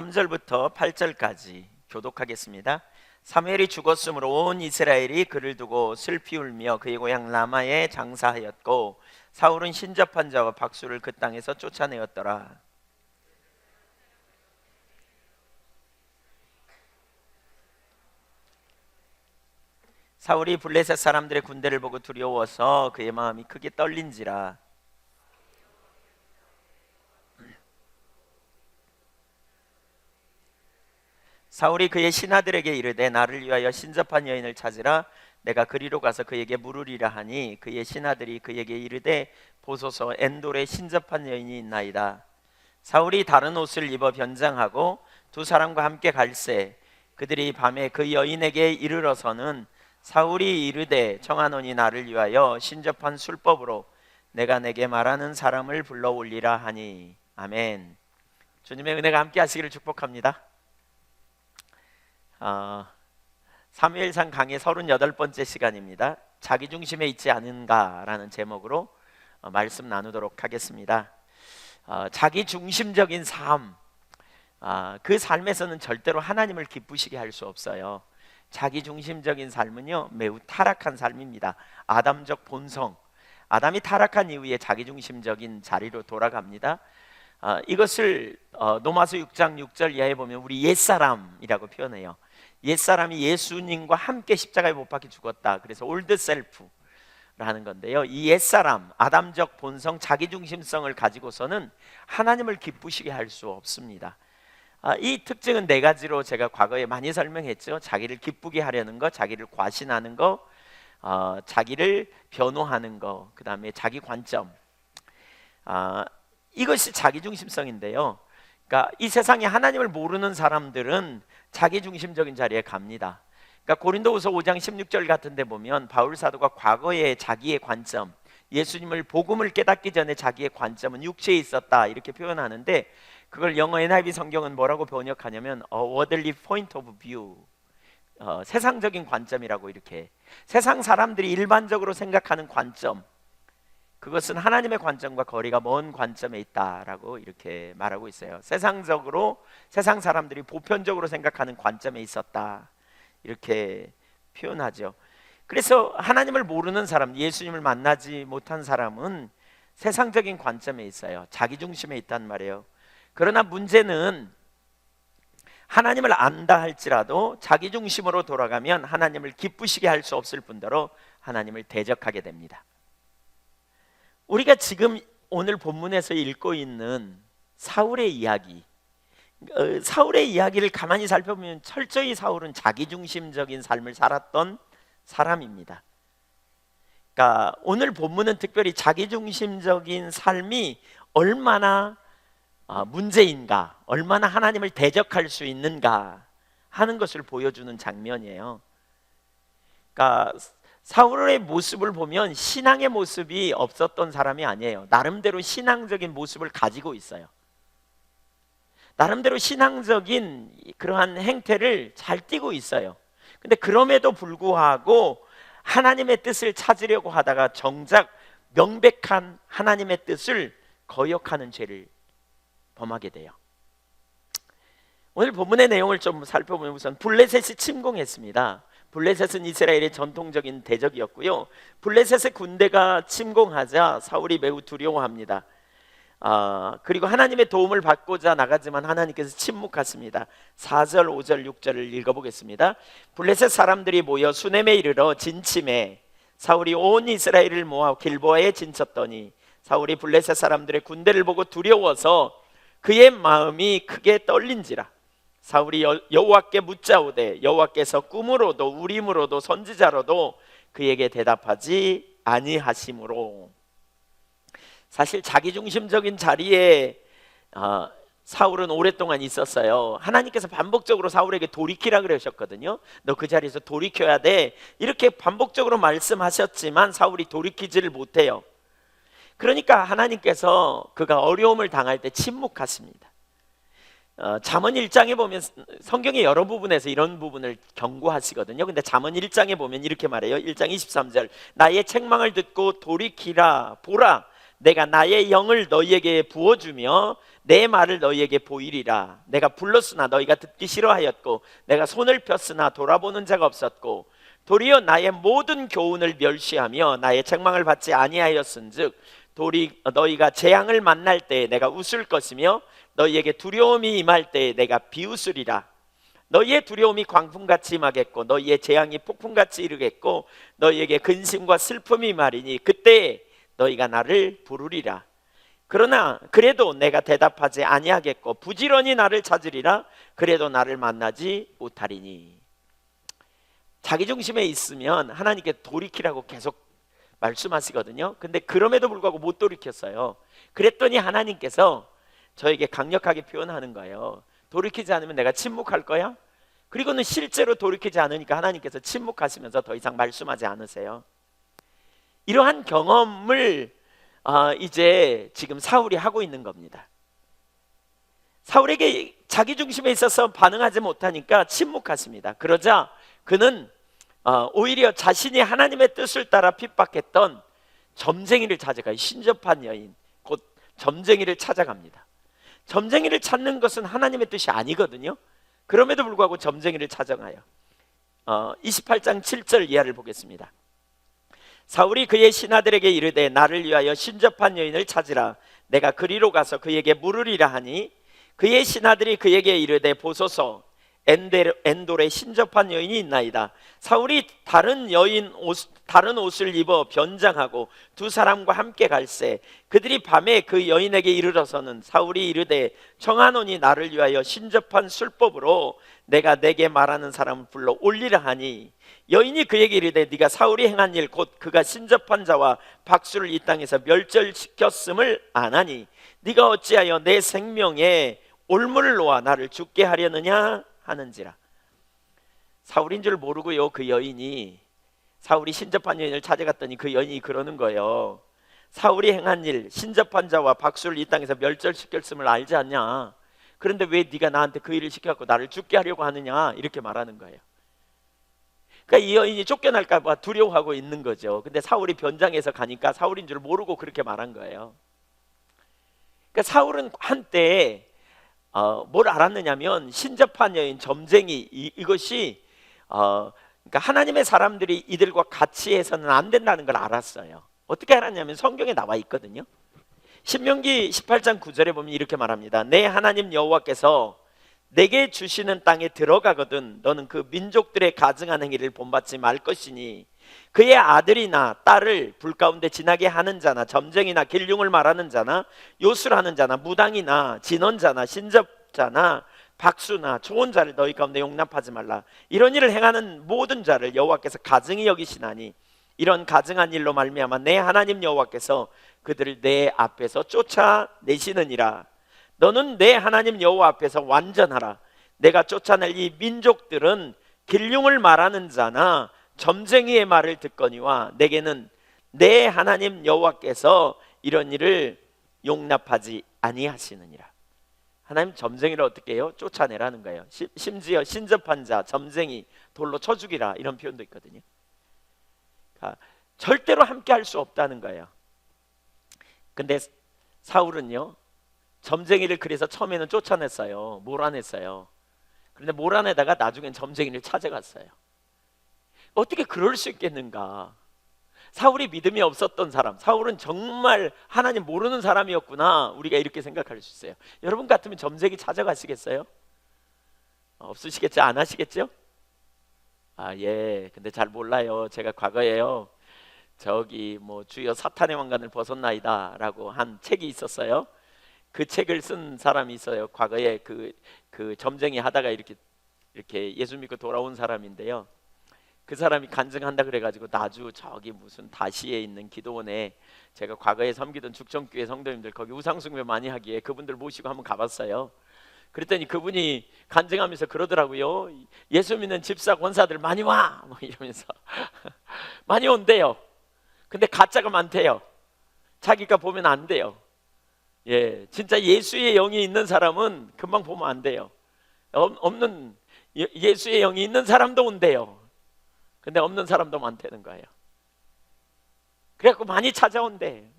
3절부터 8절까지 교독하겠습니다. 사무엘이 죽었으므로 온 이스라엘이 그를 두고 슬피 울며 그의 고향 라마에 장사하였고 사울은 신접한 자와 박수를 그 땅에서 쫓아내었더라. 사울이 블레셋 사람들의 군대를 보고 두려워서 그의 마음이 크게 떨린지라. 사울이 그의 신하들에게 이르되 나를 위하여 신접한 여인을 찾으라. 내가 그리로 가서 그에게 물으리라 하니 그의 신하들이 그에게 이르되 보소서 엔돌에 신접한 여인이 있나이다. 사울이 다른 옷을 입어 변장하고 두 사람과 함께 갈새 그들이 밤에 그 여인에게 이르러서는 사울이 이르되 청하노니 나를 위하여 신접한 술법으로 내가 내게 말하는 사람을 불러 올리라 하니. 아멘. 주님의 은혜가 함께 하시기를 축복합니다. 사무엘상 강의 38번째 시간입니다. 자기중심에 있지 않은가라는 제목으로 말씀 나누도록 하겠습니다. 자기중심적인 삶, 그 삶에서는 절대로 하나님을 기쁘시게 할 수 없어요. 자기중심적인 삶은요 매우 타락한 삶입니다. 아담적 본성, 아담이 타락한 이후에 자기중심적인 자리로 돌아갑니다. 이것을 로마서 6장 6절 이하에 보면 우리 옛사람이라고 표현해요. 옛사람이 예수님과 함께 십자가에 못 박혀 죽었다. 그래서 올드 셀프라는 건데요, 이 옛사람, 아담적 본성, 자기중심성을 가지고서는 하나님을 기쁘시게 할 수 없습니다. 이 특징은 네 가지로 제가 과거에 많이 설명했죠. 자기를 기쁘게 하려는 것, 자기를 과신하는 것, 자기를 변호하는 것, 그 다음에 자기 관점, 이것이 자기중심성인데요. 그러니까 이 세상에 하나님을 모르는 사람들은 자기중심적인 자리에 갑니다. 그러니까 고린도후서 5장 16절 같은 데 보면 바울 사도가 과거에 자기의 관점, 예수님을 복음을 깨닫기 전에 자기의 관점은 육체에 있었다 이렇게 표현하는데, 그걸 영어 NIV 성경은 뭐라고 번역하냐면 worldly point of view, 세상적인 관점이라고. 이렇게 세상 사람들이 일반적으로 생각하는 관점, 그것은 하나님의 관점과 거리가 먼 관점에 있다라고 이렇게 말하고 있어요. 세상적으로, 세상 사람들이 보편적으로 생각하는 관점에 있었다 이렇게 표현하죠. 그래서 하나님을 모르는 사람, 예수님을 만나지 못한 사람은 세상적인 관점에 있어요. 자기중심에 있단 말이에요. 그러나 문제는 하나님을 안다 할지라도 자기중심으로 돌아가면 하나님을 기쁘시게 할 수 없을 뿐더러 하나님을 대적하게 됩니다. 우리가 지금 오늘 본문에서 읽고 있는 사울의 이야기, 사울의 이야기를 가만히 살펴보면 철저히 사울은 자기중심적인 삶을 살았던 사람입니다. 그러니까 오늘 본문은 특별히 자기중심적인 삶이 얼마나 문제인가, 얼마나 하나님을 대적할 수 있는가 하는 것을 보여주는 장면이에요. 그러니까 사울의 모습을 보면 신앙의 모습이 없었던 사람이 아니에요. 나름대로 신앙적인 모습을 가지고 있어요. 나름대로 신앙적인 그러한 행태를 잘 띠고 있어요. 근데 그럼에도 불구하고 하나님의 뜻을 찾으려고 하다가 정작 명백한 하나님의 뜻을 거역하는 죄를 범하게 돼요. 오늘 본문의 내용을 좀 살펴보면 우선 블레셋이 침공했습니다. 블레셋은 이스라엘의 전통적인 대적이었고요. 블레셋의 군대가 침공하자 사울이 매우 두려워합니다. 그리고 하나님의 도움을 받고자 나가지만 하나님께서 침묵하십니다. 4절, 5절, 6절을 읽어보겠습니다. 블레셋 사람들이 모여 수넴에 이르러 진침해 사울이 온 이스라엘을 모아 길보아에 진쳤더니 사울이 블레셋 사람들의 군대를 보고 두려워서 그의 마음이 크게 떨린지라. 사울이 여호와께 묻자오되 여호와께서 꿈으로도 우림으로도 선지자로도 그에게 대답하지 아니하심으로. 사실 자기중심적인 자리에 사울은 오랫동안 있었어요. 하나님께서 반복적으로 사울에게 돌이키라 그러셨거든요. 너 그 자리에서 돌이켜야 돼 이렇게 반복적으로 말씀하셨지만 사울이 돌이키지를 못해요. 그러니까 하나님께서 그가 어려움을 당할 때 침묵하십니다. 잠언 1장에 보면 성경의 여러 부분에서 이런 부분을 경고하시거든요. 근데 잠언 1장에 보면 이렇게 말해요. 1장 23절 나의 책망을 듣고 돌이키라. 보라 내가 나의 영을 너희에게 부어주며 내 말을 너희에게 보이리라. 내가 불렀으나 너희가 듣기 싫어하였고 내가 손을 폈으나 돌아보는 자가 없었고 도리어 나의 모든 교훈을 멸시하며 나의 책망을 받지 아니하였은즉 너희가 재앙을 만날 때 내가 웃을 것이며 너희에게 두려움이 임할 때 내가 비웃으리라. 너희의 두려움이 광풍같이 임하겠고 너희의 재앙이 폭풍같이 이르겠고 너희에게 근심과 슬픔이 말이니 그때 너희가 나를 부르리라. 그러나 그래도 내가 대답하지 아니하겠고 부지런히 나를 찾으리라. 그래도 나를 만나지 못하리니. 자기 중심에 있으면 하나님께 돌이키라고 계속 말씀하시거든요. 근데 그럼에도 불구하고 못 돌이켰어요. 그랬더니 하나님께서 저에게 강력하게 표현하는 거예요. 돌이키지 않으면 내가 침묵할 거야? 그리고는 실제로 돌이키지 않으니까 하나님께서 침묵하시면서 더 이상 말씀하지 않으세요. 이러한 경험을 이제 지금 사울이 하고 있는 겁니다. 사울에게 자기 중심에 있어서 반응하지 못하니까 침묵하십니다. 그러자 그는 오히려 자신이 하나님의 뜻을 따라 핍박했던 점쟁이를 찾아가요. 신접한 여인, 곧 점쟁이를 찾아갑니다. 점쟁이를 찾는 것은 하나님의 뜻이 아니거든요. 그럼에도 불구하고 점쟁이를 찾아가요. 28장 7절 이하를 보겠습니다. 사울이 그의 신하들에게 이르되 나를 위하여 신접한 여인을 찾으라. 내가 그리로 가서 그에게 물으리라 하니 그의 신하들이 그에게 이르되 보소서 엔돌에 신접한 여인이 있나이다. 사울이 다른 옷을 입어 변장하고 두 사람과 함께 갈새 그들이 밤에 그 여인에게 이르러서는 사울이 이르되 청하노니 나를 위하여 신접한 술법으로 내가 내게 말하는 사람을 불러 올리라 하니 여인이 그에게 이르되 네가 사울이 행한 일 곧 그가 신접한 자와 박수를 이 땅에서 멸절시켰음을 아나니 네가 어찌하여 내 생명에 올무를 놓아 나를 죽게 하려느냐 하는지라. 사울인 줄 모르고요, 그 여인이 사울이 신접한 여인을 찾아갔더니 그 여인이 그러는 거예요. 사울이 행한 일, 신접한 자와 박수를 이 땅에서 멸절시켰음을 알지 않냐? 그런데 왜 네가 나한테 그 일을 시켜갖고 나를 죽게 하려고 하느냐? 이렇게 말하는 거예요. 그러니까 이 여인이 쫓겨날까 봐 두려워하고 있는 거죠. 근데 사울이 변장해서 가니까 사울인 줄 모르고 그렇게 말한 거예요. 그러니까 사울은 한때 뭘 알았느냐면 신접한 여인, 점쟁이 이것이 그러니까 하나님의 사람들이 이들과 같이 해서는 안 된다는 걸 알았어요. 어떻게 알았냐면 성경에 나와 있거든요. 신명기 18장 9절에 보면 이렇게 말합니다. 내 하나님 여호와께서 내게 주시는 땅에 들어가거든 너는 그 민족들의 가증한 행위를 본받지 말 것이니 그의 아들이나 딸을 불 가운데 지나게 하는 자나 점쟁이나 길흉을 말하는 자나 요술하는 자나 무당이나 진언자나 신접자나 박수나 좋은 자를 너희 가운데 용납하지 말라. 이런 일을 행하는 모든 자를 여호와께서 가증히 여기시나니 이런 가증한 일로 말미암아 내 하나님 여호와께서 그들을 내 앞에서 쫓아내시느니라. 너는 내 하나님 여호와 앞에서 완전하라. 내가 쫓아낼 이 민족들은 길흉을 말하는 자나 점쟁이의 말을 듣거니와 내게는 내 하나님 여호와께서 이런 일을 용납하지 아니하시느니라. 하나님 점쟁이를 어떻게 해요? 쫓아내라는 거예요. 심지어 신접한 자, 점쟁이 돌로 쳐 죽이라 이런 표현도 있거든요. 그러니까 절대로 함께 할 수 없다는 거예요. 근데 사울은요 점쟁이를 그래서 처음에는 쫓아냈어요. 몰아냈어요. 그런데 몰아내다가 나중엔 점쟁이를 찾아갔어요. 어떻게 그럴 수 있겠는가? 사울이 믿음이 없었던 사람, 사울은 정말 하나님 모르는 사람이었구나, 우리가 이렇게 생각할 수 있어요. 여러분 같으면 점쟁이 찾아가시겠어요? 없으시겠죠? 안 하시겠죠? 예. 근데 잘 몰라요. 제가 과거에요 저기 뭐 주여 사탄의 왕관을 벗었나이다 라고 한 책이 있었어요. 그 책을 쓴 사람이 있어요. 과거에 그 점쟁이 하다가 이렇게 예수 믿고 돌아온 사람인데요. 그 사람이 간증한다 그래가지고 나주 저기 무슨 다시에 있는 기도원에 제가 과거에 섬기던 죽전교회 성도님들 거기 우상숭배 많이 하기에 그분들 모시고 한번 가봤어요. 그랬더니 그분이 간증하면서 그러더라고요. 예수 믿는 집사 권사들 많이 와! 뭐 이러면서 많이 온대요. 근데 가짜가 많대요. 자기가 보면 안 돼요. 예, 진짜 예수의 영이 있는 사람은 금방 보면 안 돼요. 없는 예수의 영이 있는 사람도 온대요. 근데 없는 사람도 많다는 거예요. 그래갖고 많이 찾아온대.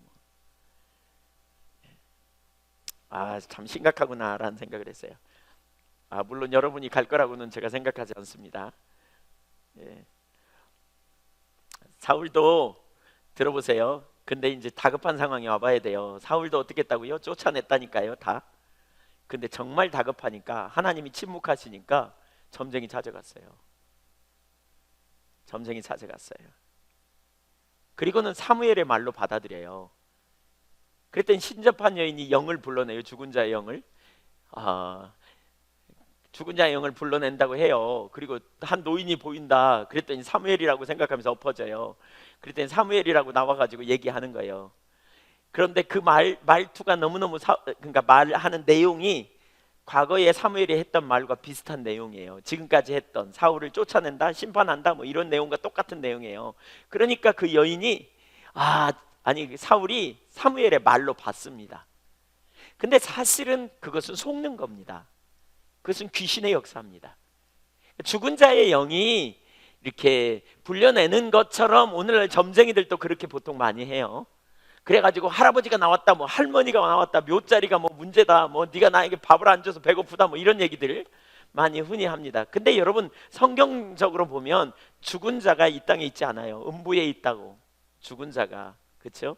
참 심각하구나라는 생각을 했어요. 물론 여러분이 갈 거라고는 제가 생각하지 않습니다. 예. 사울도 들어보세요. 근데 이제 다급한 상황이 와봐야 돼요. 사울도 어떻게 했다고요? 쫓아냈다니까요, 다. 근데 정말 다급하니까 하나님이 침묵하시니까 점쟁이 찾아갔어요. 점쟁이 찾아갔어요. 그리고는 사무엘의 말로 받아들여요. 그랬더니 신접한 여인이 영을 불러내요. 죽은 자의 영을. 죽은 자의 영을 불러낸다고 해요. 그리고 한 노인이 보인다. 그랬더니 사무엘이라고 생각하면서 엎어져요. 그랬더니 사무엘이라고 나와가지고 얘기하는 거예요. 그런데 그 말투가 너무너무 그러니까 말하는 내용이 과거에 사무엘이 했던 말과 비슷한 내용이에요. 지금까지 했던 사울을 쫓아낸다, 심판한다, 뭐 이런 내용과 똑같은 내용이에요. 그러니까 그 여인이 사울이 사무엘의 말로 받습니다. 근데 사실은 그것은 속는 겁니다. 그것은 귀신의 역사입니다. 죽은 자의 영이 이렇게 불려내는 것처럼 오늘날 점쟁이들도 그렇게 보통 많이 해요. 그래가지고 할아버지가 나왔다, 뭐 할머니가 나왔다, 묘자리가 뭐 문제다, 뭐 네가 나에게 밥을 안 줘서 배고프다, 뭐 이런 얘기들을 많이 흔히 합니다. 근데 여러분 성경적으로 보면 죽은 자가 이 땅에 있지 않아요. 음부에 있다고. 죽은 자가, 그렇죠?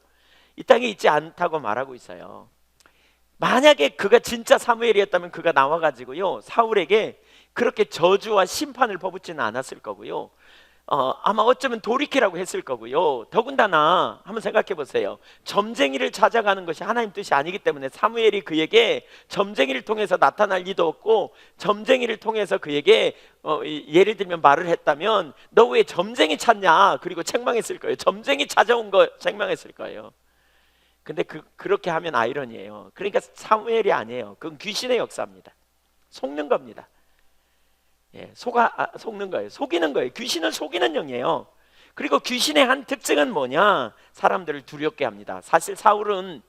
이 땅에 있지 않다고 말하고 있어요. 만약에 그가 진짜 사무엘이었다면 그가 나와가지고요 사울에게 그렇게 저주와 심판을 퍼붓지는 않았을 거고요. 아마 어쩌면 돌이키라고 했을 거고요. 더군다나 한번 생각해 보세요. 점쟁이를 찾아가는 것이 하나님 뜻이 아니기 때문에 사무엘이 그에게 점쟁이를 통해서 나타날 리도 없고, 점쟁이를 통해서 그에게 예를 들면 말을 했다면 너 왜 점쟁이 찾냐, 그리고 책망했을 거예요. 점쟁이 찾아온 거 책망했을 거예요. 근데 그렇게 하면 아이러니예요. 그러니까 사무엘이 아니에요. 그건 귀신의 역사입니다. 속는 겁니다. 속는 거예요. 속이는 거예요. 귀신은 속이는 영이에요. 그리고 귀신의 한 특징은 뭐냐? 사람들을 두렵게 합니다. 사실 사울은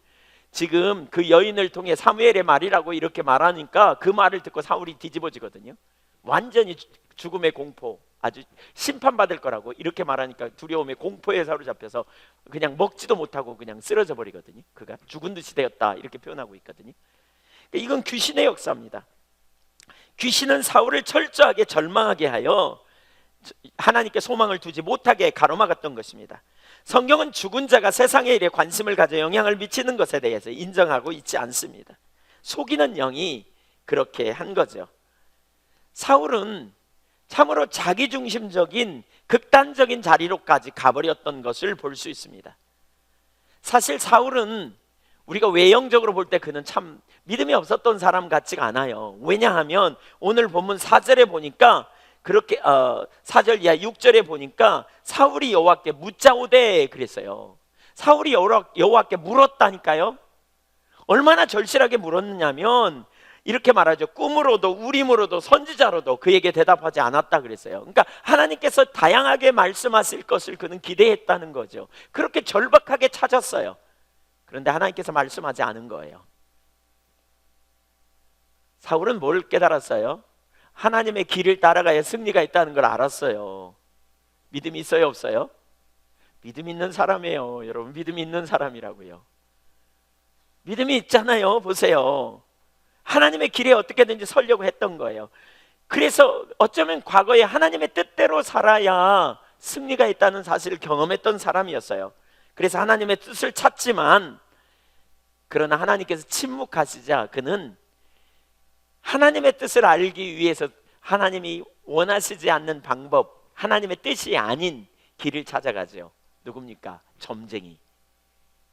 지금 그 여인을 통해 사무엘의 말이라고 이렇게 말하니까 그 말을 듣고 사울이 뒤집어지거든요. 완전히 죽음의 공포, 아주 심판받을 거라고 이렇게 말하니까 두려움의 공포에 사로잡혀서 그냥 먹지도 못하고 그냥 쓰러져 버리거든요. 그가 죽은 듯이 되었다 이렇게 표현하고 있거든요. 이건 귀신의 역사입니다. 귀신은 사울을 철저하게 절망하게 하여 하나님께 소망을 두지 못하게 가로막았던 것입니다. 성경은 죽은 자가 세상의 일에 관심을 가져 영향을 미치는 것에 대해서 인정하고 있지 않습니다. 속이는 영이 그렇게 한 거죠. 사울은 참으로 자기중심적인 극단적인 자리로까지 가버렸던 것을 볼 수 있습니다. 사실 사울은 우리가 외형적으로 볼 때 그는 참 믿음이 없었던 사람 같지가 않아요. 왜냐하면 오늘 본문 4절에 보니까 그렇게 4절 이하 6절에 보니까 사울이 여호와께 묻자오되 그랬어요. 사울이 여호와께 물었다니까요. 얼마나 절실하게 물었느냐면 이렇게 말하죠. 꿈으로도 우림으로도 선지자로도 그에게 대답하지 않았다 그랬어요. 그러니까 하나님께서 다양하게 말씀하실 것을 그는 기대했다는 거죠. 그렇게 절박하게 찾았어요. 그런데 하나님께서 말씀하지 않은 거예요. 사울은 뭘 깨달았어요? 하나님의 길을 따라가야 승리가 있다는 걸 알았어요. 믿음이 있어요, 없어요? 믿음 있는 사람이에요. 여러분, 믿음이 있는 사람이라고요. 믿음이 있잖아요. 보세요. 하나님의 길에 어떻게든지 서려고 했던 거예요. 그래서 어쩌면 과거에 하나님의 뜻대로 살아야 승리가 있다는 사실을 경험했던 사람이었어요. 그래서 하나님의 뜻을 찾지만, 그러나 하나님께서 침묵하시자 그는 하나님의 뜻을 알기 위해서 하나님이 원하시지 않는 방법, 하나님의 뜻이 아닌 길을 찾아가죠. 누굽니까?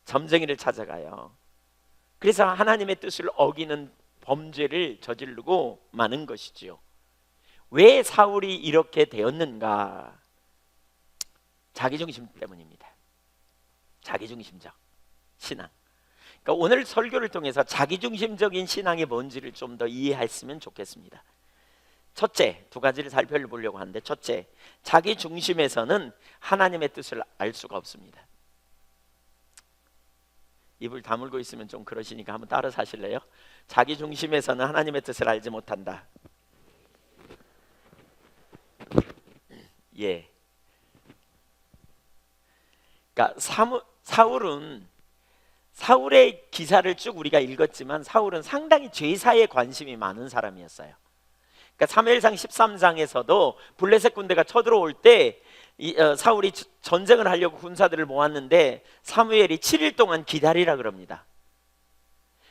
점쟁이를 찾아가요. 그래서 하나님의 뜻을 어기는 범죄를 저지르고 마는 것이지요. 왜 사울이 이렇게 되었는가? 자기중심 때문입니다. 자기중심적 신앙. 그러니까 오늘 설교를 통해서 자기중심적인 신앙이 뭔지를 좀 더 이해했으면 좋겠습니다. 첫째, 두 가지를 살펴보려고 하는데, 첫째, 자기중심에서는 하나님의 뜻을 알 수가 없습니다. 입을 다물고 있으면 좀 그러시니까 한번 따라 사실래요? 자기중심에서는 하나님의 뜻을 알지 못한다. 그러니까 사울은 사울의 기사를 쭉 우리가 읽었지만 사울은 상당히 죄사에 관심이 많은 사람이었어요. 그러니까 사무엘상 13장에서도 블레셋 군대가 쳐들어올 때 사울이 전쟁을 하려고 군사들을 모았는데 사무엘이 7일 동안 기다리라 그럽니다.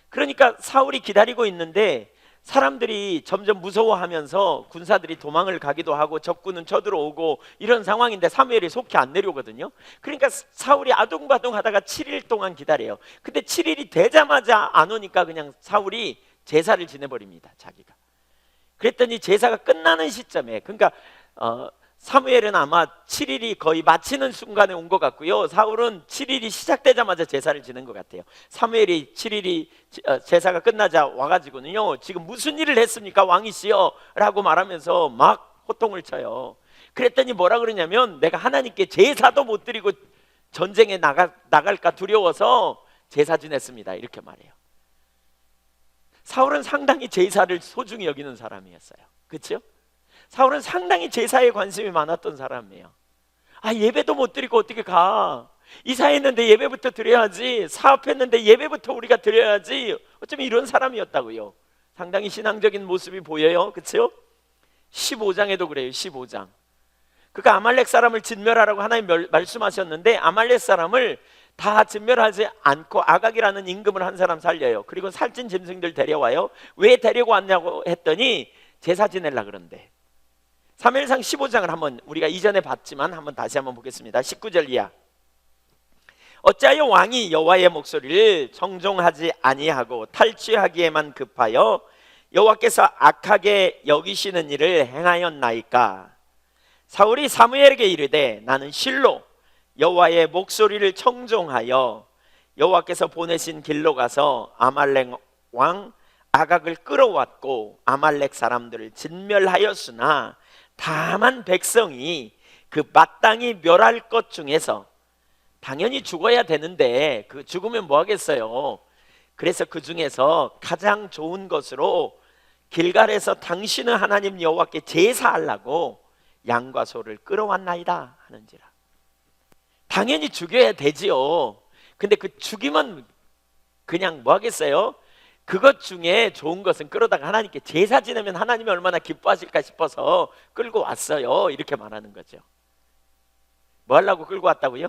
그러니까 사울이 기다리고 있는데 사람들이 점점 무서워하면서 군사들이 도망을 가기도 하고 적군은 쳐들어오고 이런 상황인데 사무엘이 속히 안 내려오거든요. 그러니까 사울이 아둥바둥 하다가 7일 동안 기다려요. 근데 7일이 되자마자 안 오니까 그냥 사울이 제사를 지내버립니다, 자기가. 그랬더니 제사가 끝나는 시점에, 그러니까 사무엘은 아마 7일이 거의 마치는 순간에 온 것 같고요, 사울은 7일이 시작되자마자 제사를 지낸 것 같아요. 사무엘이 7일이 제사가 끝나자 와가지고는요, 지금 무슨 일을 했습니까 왕이시여? 라고 말하면서 막 호통을 쳐요. 그랬더니 뭐라 그러냐면, 내가 하나님께 제사도 못 드리고 전쟁에 나갈까 두려워서 제사 지냈습니다, 이렇게 말해요. 사울은 상당히 제사를 소중히 여기는 사람이었어요. 그렇죠? 사울은 상당히 제사에 관심이 많았던 사람이에요. 예배도 못 드리고 어떻게 가? 이사했는데 예배부터 드려야지, 사업했는데 예배부터 우리가 드려야지, 어쩌면 이런 사람이었다고요. 상당히 신앙적인 모습이 보여요. 그렇죠? 15장에도 그래요. 15장. 그러니까 아말렉 사람을 진멸하라고 하나님 말씀하셨는데 아말렉 사람을 다 진멸하지 않고 아각이라는 임금을 한 사람 살려요. 그리고 살찐 짐승들 데려와요. 왜 데리고 왔냐고 했더니 제사 지내려고 그런대. 사무엘상 15장을 한번 우리가 이전에 봤지만 한번 다시 한번 보겠습니다. 19절 이하. 어찌하여 왕이 여호와의 목소리를 청종하지 아니하고 탈취하기에만 급하여 여호와께서 악하게 여기시는 일을 행하였나이까? 사울이 사무엘에게 이르되 나는 실로 여호와의 목소리를 청종하여 여호와께서 보내신 길로 가서 아말렉 왕 아각을 끌어왔고 아말렉 사람들을 진멸하였으나 다만 백성이 그 마땅히 멸할 것 중에서, 당연히 죽어야 되는데 그 죽으면 뭐 하겠어요. 그래서 그 중에서 가장 좋은 것으로 길갈에서 당신은 하나님 여호와께 제사하려고 양과 소를 끌어왔나이다 하는지라. 당연히 죽여야 되지요. 근데 그 죽이면 그냥 뭐 하겠어요? 그것 중에 좋은 것은 끌어다가 하나님께 제사 지내면 하나님이 얼마나 기뻐하실까 싶어서 끌고 왔어요, 이렇게 말하는 거죠. 뭐 하려고 끌고 왔다고요?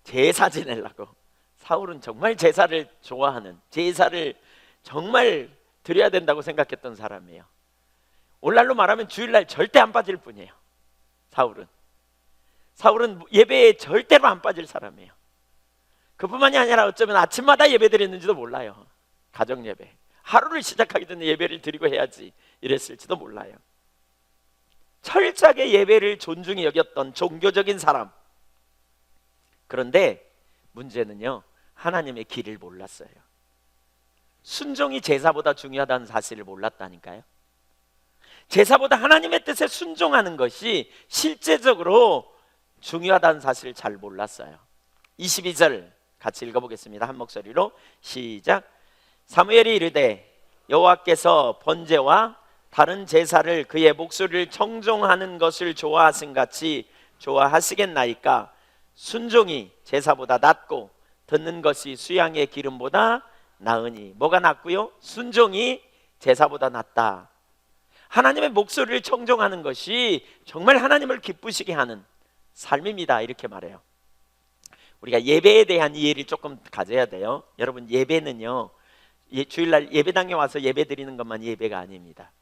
제사 지내려고. 사울은 정말 제사를 좋아하는, 제사를 정말 드려야 된다고 생각했던 사람이에요. 오늘날로 말하면 주일날 절대 안 빠질 뿐이에요. 사울은 예배에 절대로 안 빠질 사람이에요. 그뿐만이 아니라 어쩌면 아침마다 예배 드렸는지도 몰라요. 가정 예배, 하루를 시작하기 전에 예배를 드리고 해야지 이랬을지도 몰라요. 철저하게 예배를 존중히 여겼던 종교적인 사람. 그런데 문제는요, 하나님의 길을 몰랐어요. 순종이 제사보다 중요하다는 사실을 몰랐다니까요. 제사보다 하나님의 뜻에 순종하는 것이 실제적으로 중요하다는 사실을 잘 몰랐어요. 22절 같이 읽어보겠습니다. 한 목소리로 시작. 사무엘이 이르되 여호와께서 번제와 다른 제사를 그의 목소리를 청종하는 것을 좋아하신 같이 좋아하시겠나이까? 순종이 제사보다 낫고 듣는 것이 수양의 기름보다 나으니. 뭐가 낫고요? 순종이 제사보다 낫다. 하나님의 목소리를 청종하는 것이 정말 하나님을 기쁘시게 하는 삶입니다, 이렇게 말해요. 우리가 예배에 대한 이해를 조금 가져야 돼요. 여러분, 예배는요, 주일날 예배당에 와서 예배 드리는 것만 예배가 아닙니다.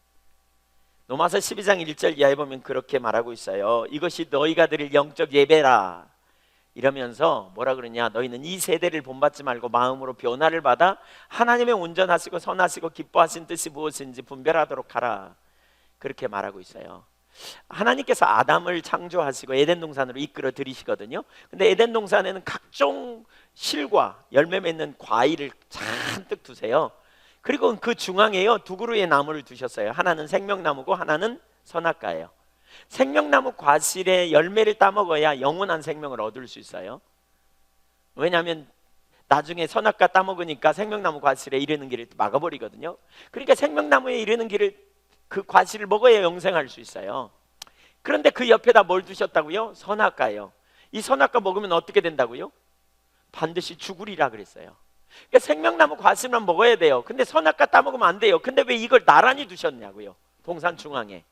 로마서 12장 1절 이하에 보면 그렇게 말하고 있어요. 이것이 너희가 드릴 영적 예배라. 이러면서 뭐라 그러냐, 너희는 이 세대를 본받지 말고 마음으로 변화를 받아 하나님의 온전하시고 선하시고 기뻐하신 뜻이 무엇인지 분별하도록 하라. 그렇게 말하고 있어요. 하나님께서 아담을 창조하시고 에덴 동산으로 이끌어 들이시거든요. 근데 에덴 동산에는 각종 실과 열매 맺는 과일을 잔뜩 두세요. 그리고 그 중앙에요, 두 그루의 나무를 두셨어요. 하나는 생명나무고 하나는 선악과예요. 생명나무 과실의 열매를 따먹어야 영원한 생명을 얻을 수 있어요. 왜냐하면 나중에 선악과 따먹으니까 생명나무 과실에 이르는 길을 막아버리거든요. 그러니까 생명나무에 이르는 길을, 그 과실을 먹어야 영생할 수 있어요. 그런데 그 옆에다 뭘 두셨다고요? 선악과예요. 이 선악과 먹으면 어떻게 된다고요? 반드시 죽으리라 그랬어요. 그러니까 생명나무 과실만 먹어야 돼요. 근데 선악과 따먹으면 안 돼요. 근데 왜 이걸 나란히 두셨냐고요? 동산 중앙에.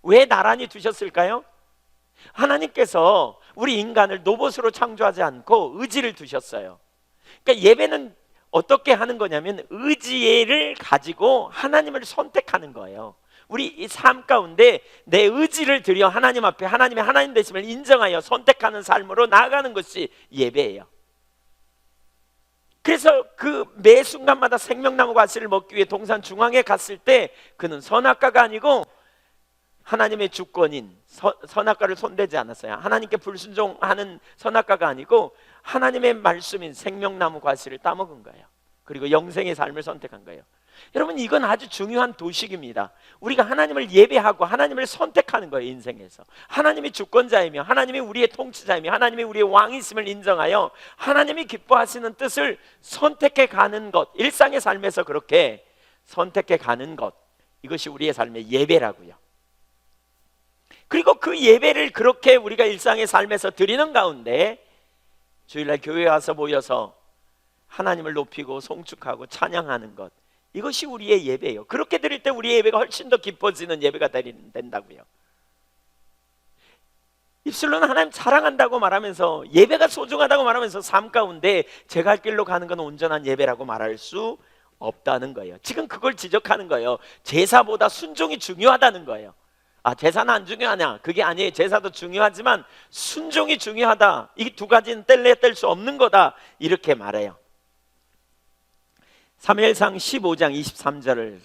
왜 나란히 두셨을까요? 하나님께서 우리 인간을 로봇으로 창조하지 않고 의지를 두셨어요. 그러니까 예배는 어떻게 하는 거냐면 의지를 가지고 하나님을 선택하는 거예요. 우리 이 삶 가운데 내 의지를 들여 하나님 앞에 하나님의 하나님 되심을 인정하여 선택하는 삶으로 나아가는 것이 예배예요. 그래서 그 매 순간마다 생명나무 과실을 먹기 위해 동산 중앙에 갔을 때 그는 선악과가 아니고 하나님의 주권인 선악과를 손대지 않았어요. 하나님께 불순종하는 선악과가 아니고 하나님의 말씀인 생명나무 과실을 따먹은 거예요. 그리고 영생의 삶을 선택한 거예요. 여러분, 이건 아주 중요한 도식입니다. 우리가 하나님을 예배하고 하나님을 선택하는 거예요. 인생에서 하나님이 주권자이며 하나님이 우리의 통치자이며 하나님이 우리의 왕이심을 인정하여 하나님이 기뻐하시는 뜻을 선택해 가는 것, 일상의 삶에서 그렇게 선택해 가는 것, 이것이 우리의 삶의 예배라고요. 그리고 그 예배를 그렇게 우리가 일상의 삶에서 드리는 가운데 주일날 교회에 와서 모여서 하나님을 높이고 송축하고 찬양하는 것, 이것이 우리의 예배예요. 그렇게 드릴 때 우리의 예배가 훨씬 더 깊어지는 예배가 된다고요. 입술로는 하나님 사랑한다고 말하면서 예배가 소중하다고 말하면서 삶 가운데 제 갈 길로 가는 건 온전한 예배라고 말할 수 없다는 거예요. 지금 그걸 지적하는 거예요. 제사보다 순종이 중요하다는 거예요. 아, 제사는 안 중요하냐? 그게 아니에요. 제사도 중요하지만 순종이 중요하다. 이 두 가지는 뗄래야 뗄 수 없는 거다, 이렇게 말해요. 사무엘상 15장 23절을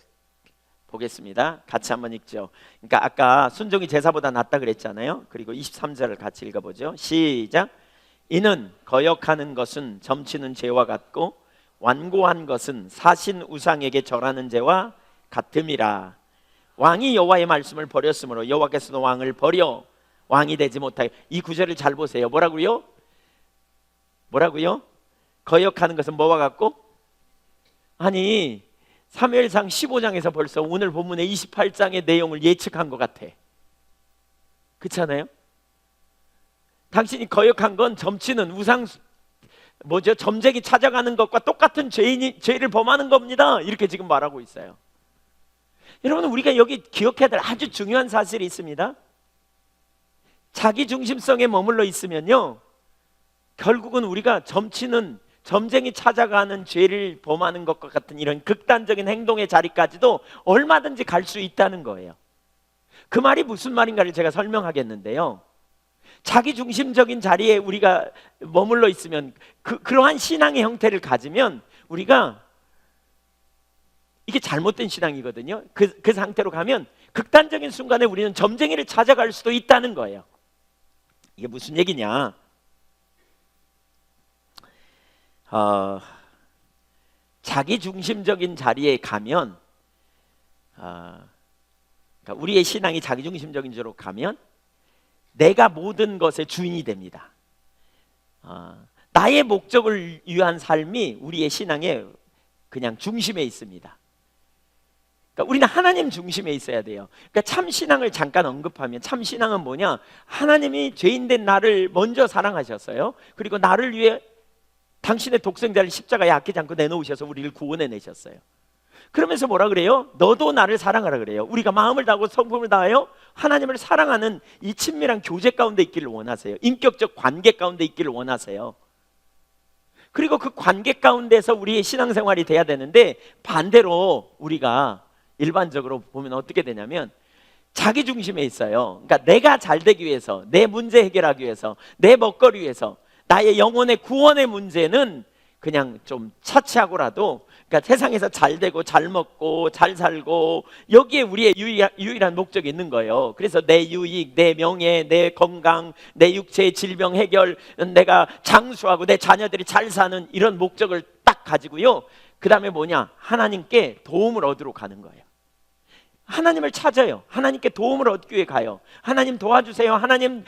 보겠습니다. 같이 한번 읽죠. 그러니까 아까 순종이 제사보다 낫다 그랬잖아요. 그리고 23절을 같이 읽어보죠. 시작. 이는 거역하는 것은 점치는 죄와 같고 완고한 것은 사신 우상에게 절하는 죄와 같음이라. 왕이 여호와의 말씀을 버렸으므로 여호와께서도 왕을 버려 왕이 되지 못하게. 이 구절을 잘 보세요. 뭐라고요? 거역하는 것은 뭐와 같고? 아니, 사무엘상 15장에서 벌써 오늘 본문의 28장의 내용을 예측한 것 같아. 그렇잖아요? 당신이 거역한 건 점치는 우상, 점쟁이 찾아가는 것과 똑같은 죄를 범하는 겁니다, 이렇게 지금 말하고 있어요. 여러분, 우리가 여기 기억해야 될 아주 중요한 사실이 있습니다. 자기중심성에 머물러 있으면요, 결국은 우리가 점쟁이 찾아가는 죄를 범하는 것과 같은 이런 극단적인 행동의 자리까지도 얼마든지 갈 수 있다는 거예요. 그 말이 무슨 말인가를 제가 설명하겠는데요, 자기중심적인 자리에 우리가 머물러 있으면 그러한 신앙의 형태를 가지면 우리가 이게 잘못된 신앙이거든요. 그 상태로 가면 극단적인 순간에 우리는 점쟁이를 찾아갈 수도 있다는 거예요. 이게 무슨 얘기냐? 자기중심적인 자리에 가면, 그러니까 우리의 신앙이 자기중심적인 쪽으로 가면 내가 모든 것의 주인이 됩니다. 나의 목적을 위한 삶이 우리의 신앙의 그냥 중심에 있습니다. 그러니까 우리는 하나님 중심에 있어야 돼요. 그러니까 참 신앙을 잠깐 언급하면, 참 신앙은 뭐냐? 하나님이 죄인된 나를 먼저 사랑하셨어요. 그리고 나를 위해 당신의 독생자를 십자가에 아끼지 않고 내놓으셔서 우리를 구원해 내셨어요. 그러면서 뭐라 그래요? 너도 나를 사랑하라 그래요. 우리가 마음을 다하고 성품을 다하여 하나님을 사랑하는 이 친밀한 교제 가운데 있기를 원하세요. 인격적 관계 가운데 있기를 원하세요. 그리고 그 관계 가운데서 우리의 신앙생활이 돼야 되는데, 반대로 우리가 일반적으로 보면 어떻게 되냐면 자기 중심에 있어요. 그러니까 내가 잘 되기 위해서, 내 문제 해결하기 위해서, 내 먹거리 위해서, 나의 영혼의 구원의 문제는 그냥 좀 차치하고라도, 그러니까 세상에서 잘 되고 잘 먹고 잘 살고, 여기에 우리의 유일한 목적이 있는 거예요. 그래서 내 유익, 내 명예, 내 건강, 내 육체의 질병 해결, 내가 장수하고 내 자녀들이 잘 사는 이런 목적을 딱 가지고요, 그 다음에 뭐냐? 하나님께 도움을 얻으러 가는 거예요. 하나님을 찾아요. 하나님께 도움을 얻기 위해 가요. 하나님 도와주세요. 하나님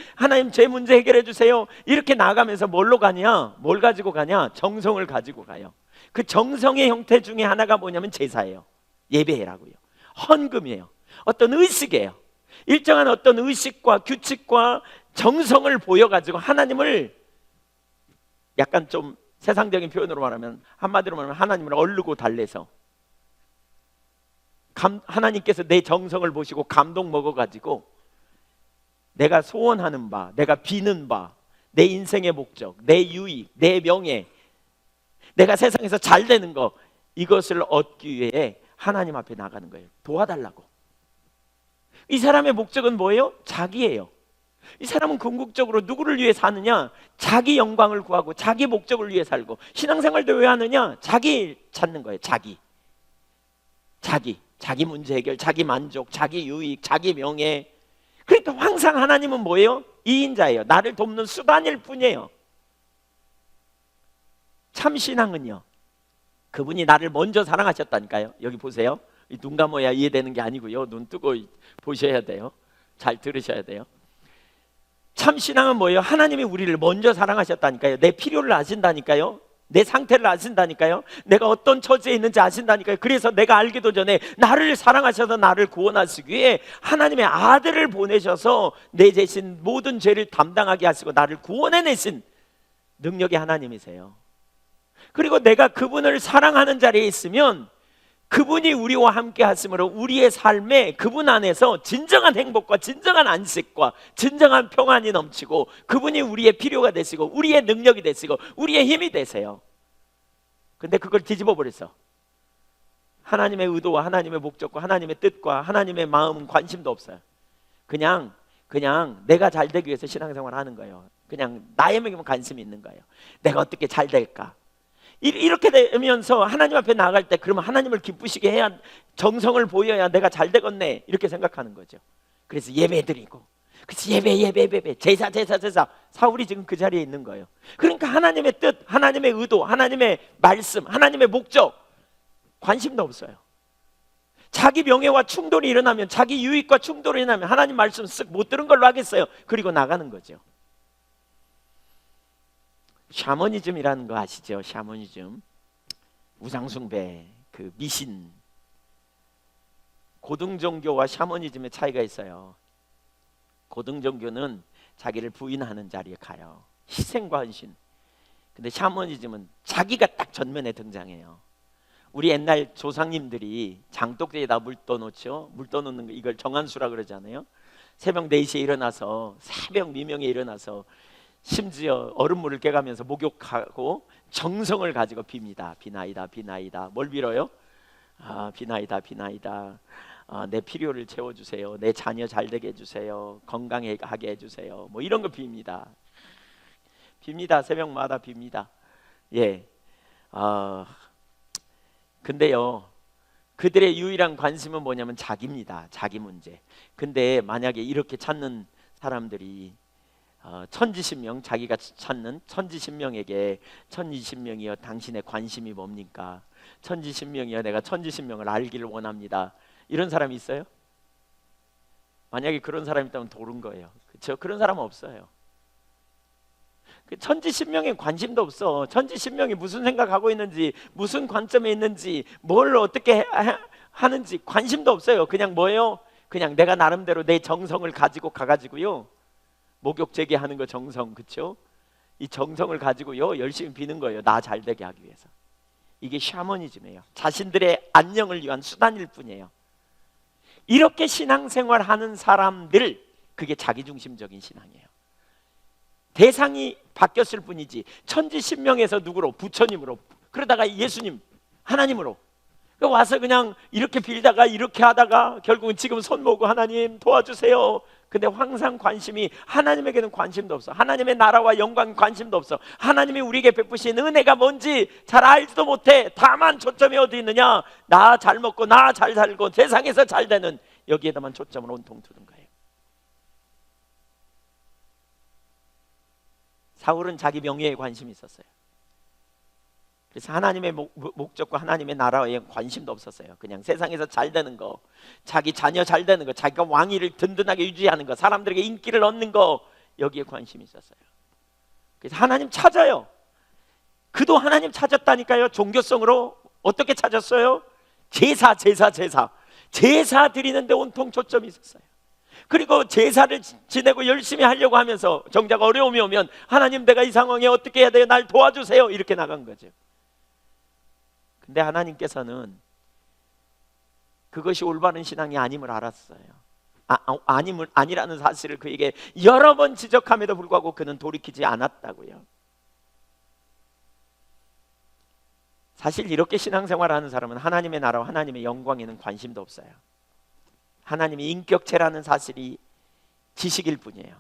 제 문제 해결해 주세요. 이렇게 나아가면서 뭘로 가냐? 뭘 가지고 가냐? 정성을 가지고 가요. 그 정성의 형태 중에 하나가 뭐냐면 제사예요. 예배라고요. 헌금이에요. 어떤 의식이에요. 일정한 어떤 의식과 규칙과 정성을 보여가지고 하나님을 약간 좀 세상적인 표현으로 말하면, 한마디로 말하면 하나님을 얼르고 달래서 하나님께서 내 정성을 보시고 감동 먹어가지고 내가 소원하는 바, 내가 비는 바, 내 인생의 목적, 내 유익, 내 명예, 내가 세상에서 잘 되는 거, 이것을 얻기 위해 하나님 앞에 나가는 거예요. 도와달라고. 이 사람의 목적은 뭐예요? 자기예요. 이 사람은 궁극적으로 누구를 위해 사느냐? 자기 영광을 구하고 자기 목적을 위해 살고, 신앙생활도 왜 하느냐? 자기 찾는 거예요. 자기 문제 해결, 자기 만족, 자기 유익, 자기 명예. 그러니까 항상 하나님은 뭐예요? 이인자예요. 나를 돕는 수단일 뿐이에요. 참 신앙은요, 그분이 나를 먼저 사랑하셨다니까요. 여기 보세요. 눈 감아야 이해되는 게 아니고요, 눈 뜨고 보셔야 돼요. 잘 들으셔야 돼요. 참 신앙은 뭐예요? 하나님이 우리를 먼저 사랑하셨다니까요. 내 필요를 아신다니까요. 내 상태를 아신다니까요. 내가 어떤 처지에 있는지 아신다니까요. 그래서 내가 알기도 전에 나를 사랑하셔서 나를 구원하시기 위해 하나님의 아들을 보내셔서 내 대신 모든 죄를 담당하게 하시고 나를 구원해내신 능력의 하나님이세요. 그리고 내가 그분을 사랑하는 자리에 있으면 그분이 우리와 함께 하심으로 우리의 삶에 그분 안에서 진정한 행복과 진정한 안식과 진정한 평안이 넘치고, 그분이 우리의 필요가 되시고 우리의 능력이 되시고 우리의 힘이 되세요. 근데 그걸 뒤집어 버렸어. 하나님의 의도와 하나님의 목적과 하나님의 뜻과 하나님의 마음은 관심도 없어요. 그냥 내가 잘 되기 위해서 신앙생활 하는 거예요. 그냥 나의 명예만 관심이 있는 거예요. 내가 어떻게 잘 될까? 이렇게 되면서 하나님 앞에 나갈 때, 그러면 하나님을 기쁘시게 해야, 정성을 보여야 내가 잘 되겠네, 이렇게 생각하는 거죠. 그래서 예배 드리고, 그래서 예배, 제사. 사울이 지금 그 자리에 있는 거예요. 그러니까 하나님의 뜻, 하나님의 의도, 하나님의 말씀, 하나님의 목적 관심도 없어요. 자기 명예와 충돌이 일어나면, 자기 유익과 충돌이 일어나면 하나님 말씀 쓱 못 들은 걸로 하겠어요. 그리고 나가는 거죠. 샤머니즘이라는 거 아시죠? 샤머니즘, 우상숭배, 그 미신. 고등종교와 샤머니즘의 차이가 있어요. 고등종교는 자기를 부인하는 자리에 가요. 희생과 헌신. 근데 샤머니즘은 자기가 딱 전면에 등장해요. 우리 옛날 조상님들이 장독대에다 물 떠놓죠. 물 떠놓는 거, 이걸 정한수라 그러잖아요. 새벽 4시에 일어나서, 새벽 미명에 일어나서 심지어 얼음물을 깨가면서 목욕하고 정성을 가지고 빕니다. 비나이다. 뭘 빌어요? 비나이다. 내 필요를 채워주세요. 내 자녀 잘 되게 해주세요. 건강하게 해주세요. 뭐 이런 거 빕니다. 새벽마다 빕니다. 예. 근데요, 그들의 유일한 관심은 뭐냐면 자기입니다. 자기 문제. 근데 만약에 이렇게 찾는 사람들이 천지신명, 자기가 찾는 천지신명에게, 천지신명이여 당신의 관심이 뭡니까? 천지신명이여 내가 천지신명을 알기를 원합니다. 이런 사람이 있어요? 만약에 그런 사람이 있다면 도른 거예요. 그렇죠? 그런 사람은 없어요. 천지신명에 관심도 없어. 천지신명이 무슨 생각하고 있는지, 무슨 관점에 있는지, 뭘 어떻게 하는지 관심도 없어요. 그냥 뭐예요? 그냥 내가 나름대로 내 정성을 가지고 가가지고요, 목욕 재개하는 거 정성, 그렇죠? 이 정성을 가지고요 열심히 비는 거예요. 나 잘 되게 하기 위해서. 이게 샤머니즘이에요. 자신들의 안녕을 위한 수단일 뿐이에요. 이렇게 신앙생활하는 사람들, 그게 자기중심적인 신앙이에요. 대상이 바뀌었을 뿐이지, 천지신명에서 누구로? 부처님으로, 그러다가 예수님, 하나님으로 와서 그냥 이렇게 빌다가 이렇게 하다가 결국은 지금 손 모으고 하나님 도와주세요. 근데 항상 관심이, 하나님에게는 관심도 없어. 하나님의 나라와 영광 관심도 없어. 하나님이 우리에게 베푸신 은혜가 뭔지 잘 알지도 못해. 다만 초점이 어디 있느냐? 나 잘 먹고 나 잘 살고 세상에서 잘 되는, 여기에다만 초점을 온통 두는 거예요. 사울은 자기 명예에 관심이 있었어요. 그래서 하나님의 목적과 하나님의 나라에 관심도 없었어요. 그냥 세상에서 잘 되는 거, 자기 자녀 잘 되는 거, 자기가 왕위를 든든하게 유지하는 거, 사람들에게 인기를 얻는 거, 여기에 관심이 있었어요. 그래서 하나님 찾아요. 그도 하나님 찾았다니까요. 종교성으로 어떻게 찾았어요? 제사 드리는데 온통 초점이 있었어요. 그리고 제사를 지내고 열심히 하려고 하면서 정작 어려움이 오면 하나님, 내가 이 상황에 어떻게 해야 돼요? 날 도와주세요. 이렇게 나간 거죠. 근데 하나님께서는 그것이 올바른 신앙이 아님을 알았어요. 아니라는 사실을 그에게 여러 번 지적함에도 불구하고 그는 돌이키지 않았다고요. 사실 이렇게 신앙생활하는 사람은 하나님의 나라와 하나님의 영광에는 관심도 없어요. 하나님이 인격체라는 사실이 지식일 뿐이에요.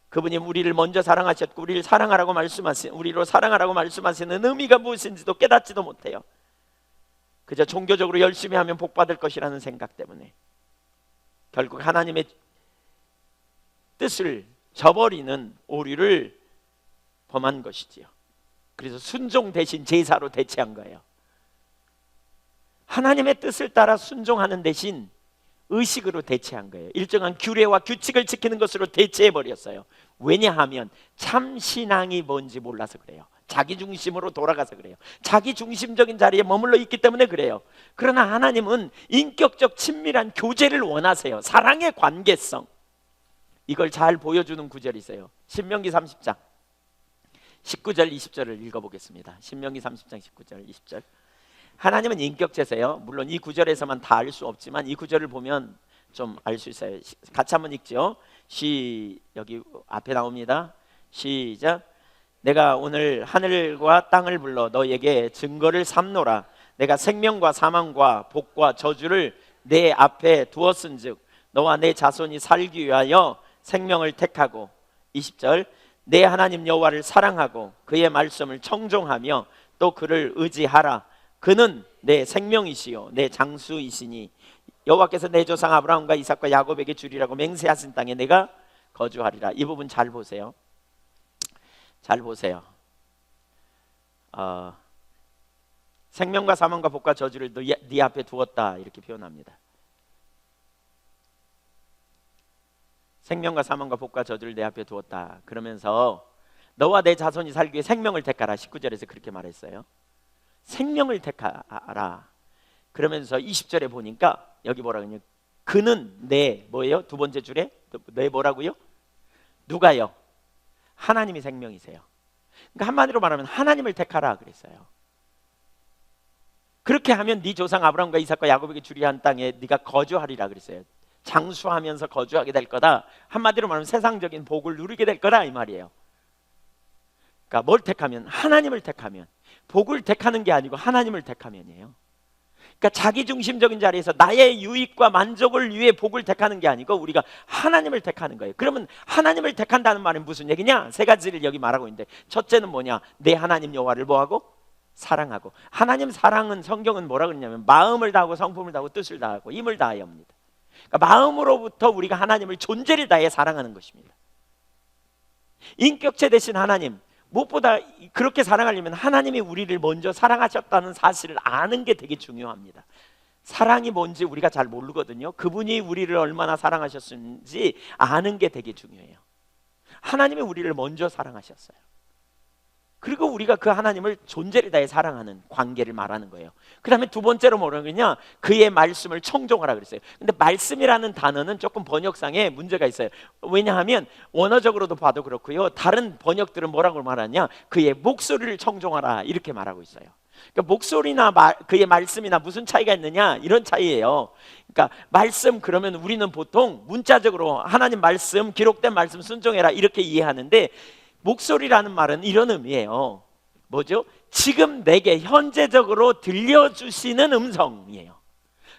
그분이 우리를 먼저 사랑하셨고 우리로 사랑하라고 말씀하시는 의미가 무엇인지도 깨닫지도 못해요. 그저 종교적으로 열심히 하면 복 받을 것이라는 생각 때문에 결국 하나님의 뜻을 저버리는 오류를 범한 것이지요. 그래서 순종 대신 제사로 대체한 거예요. 하나님의 뜻을 따라 순종하는 대신 의식으로 대체한 거예요. 일정한 규례와 규칙을 지키는 것으로 대체해버렸어요. 왜냐하면 참 신앙이 뭔지 몰라서 그래요. 자기 중심으로 돌아가서 그래요. 자기 중심적인 자리에 머물러 있기 때문에 그래요. 그러나 하나님은 인격적 친밀한 교제를 원하세요. 사랑의 관계성, 이걸 잘 보여주는 구절이 있어요. 신명기 30장 19절 20절을 읽어보겠습니다. 신명기 30장 19절 20절. 하나님은 인격체세요. 물론 이 구절에서만 다 알 수 없지만 이 구절을 보면 좀 알 수 있어요. 같이 한번 읽죠. 여기 앞에 나옵니다. 시작. 내가 오늘 하늘과 땅을 불러 너에게 증거를 삼노라. 내가 생명과 사망과 복과 저주를 내 앞에 두었은즉 너와 내 자손이 살기 위하여 생명을 택하고, 20절, 내 하나님 여호와를 사랑하고 그의 말씀을 청종하며 또 그를 의지하라. 그는 내 생명이시요 내 장수이시니 여호와께서 내 조상 아브라함과 이삭과 야곱에게 주리라고 맹세하신 땅에 내가 거주하리라. 이 부분 잘 보세요. 잘 보세요. 생명과 사망과 복과 저주를 네 앞에 두었다, 이렇게 표현합니다. 생명과 사망과 복과 저주를 내 앞에 두었다. 그러면서 너와 내 자손이 살기 위해 생명을 택하라. 19절에서 그렇게 말했어요. 생명을 택하라. 그러면서 20절에 보니까 여기 뭐라 그러냐, 그는 내 뭐예요? 두 번째 줄에 내 뭐라고요? 누가요? 하나님이 생명이세요. 그러니까 한마디로 말하면 하나님을 택하라 그랬어요. 그렇게 하면 네 조상 아브라함과 이삭과 야곱에게 주리라 한 땅에 네가 거주하리라 그랬어요. 장수하면서 거주하게 될 거다. 한마디로 말하면 세상적인 복을 누리게 될 거다, 이 말이에요. 그러니까 뭘 택하면? 하나님을 택하면. 복을 택하는 게 아니고 하나님을 택하면이에요. 그러니까 자기중심적인 자리에서 나의 유익과 만족을 위해 복을 택하는 게 아니고 우리가 하나님을 택하는 거예요. 그러면 하나님을 택한다는 말은 무슨 얘기냐? 세 가지를 여기 말하고 있는데, 첫째는 뭐냐? 내 하나님 여호와를 뭐하고? 사랑하고. 하나님 사랑은 성경은 뭐라 그러냐면 마음을 다하고 성품을 다하고 뜻을 다하고 힘을 다하여입니다. 그러니까 마음으로부터 우리가 하나님을 존재를 다해 사랑하는 것입니다. 인격체 되신 하나님, 무엇보다 그렇게 사랑하려면 하나님이 우리를 먼저 사랑하셨다는 사실을 아는 게 되게 중요합니다. 사랑이 뭔지 우리가 잘 모르거든요. 그분이 우리를 얼마나 사랑하셨는지 아는 게 되게 중요해요. 하나님이 우리를 먼저 사랑하셨어요. 그리고 우리가 그 하나님을 존재를 다해 사랑하는 관계를 말하는 거예요. 그 다음에 두 번째로 뭐라고 그러냐, 그의 말씀을 청종하라 그랬어요. 근데 말씀이라는 단어는 조금 번역상에 문제가 있어요. 왜냐하면 원어적으로도 봐도 그렇고요, 다른 번역들은 뭐라고 말하냐, 그의 목소리를 청종하라 이렇게 말하고 있어요. 그러니까 목소리나 그의 말씀이나 무슨 차이가 있느냐, 이런 차이예요. 그러니까 말씀 그러면 우리는 보통 문자적으로 하나님 말씀, 기록된 말씀 순종해라 이렇게 이해하는데, 목소리라는 말은 이런 의미예요. 뭐죠? 지금 내게 현재적으로 들려주시는 음성이에요.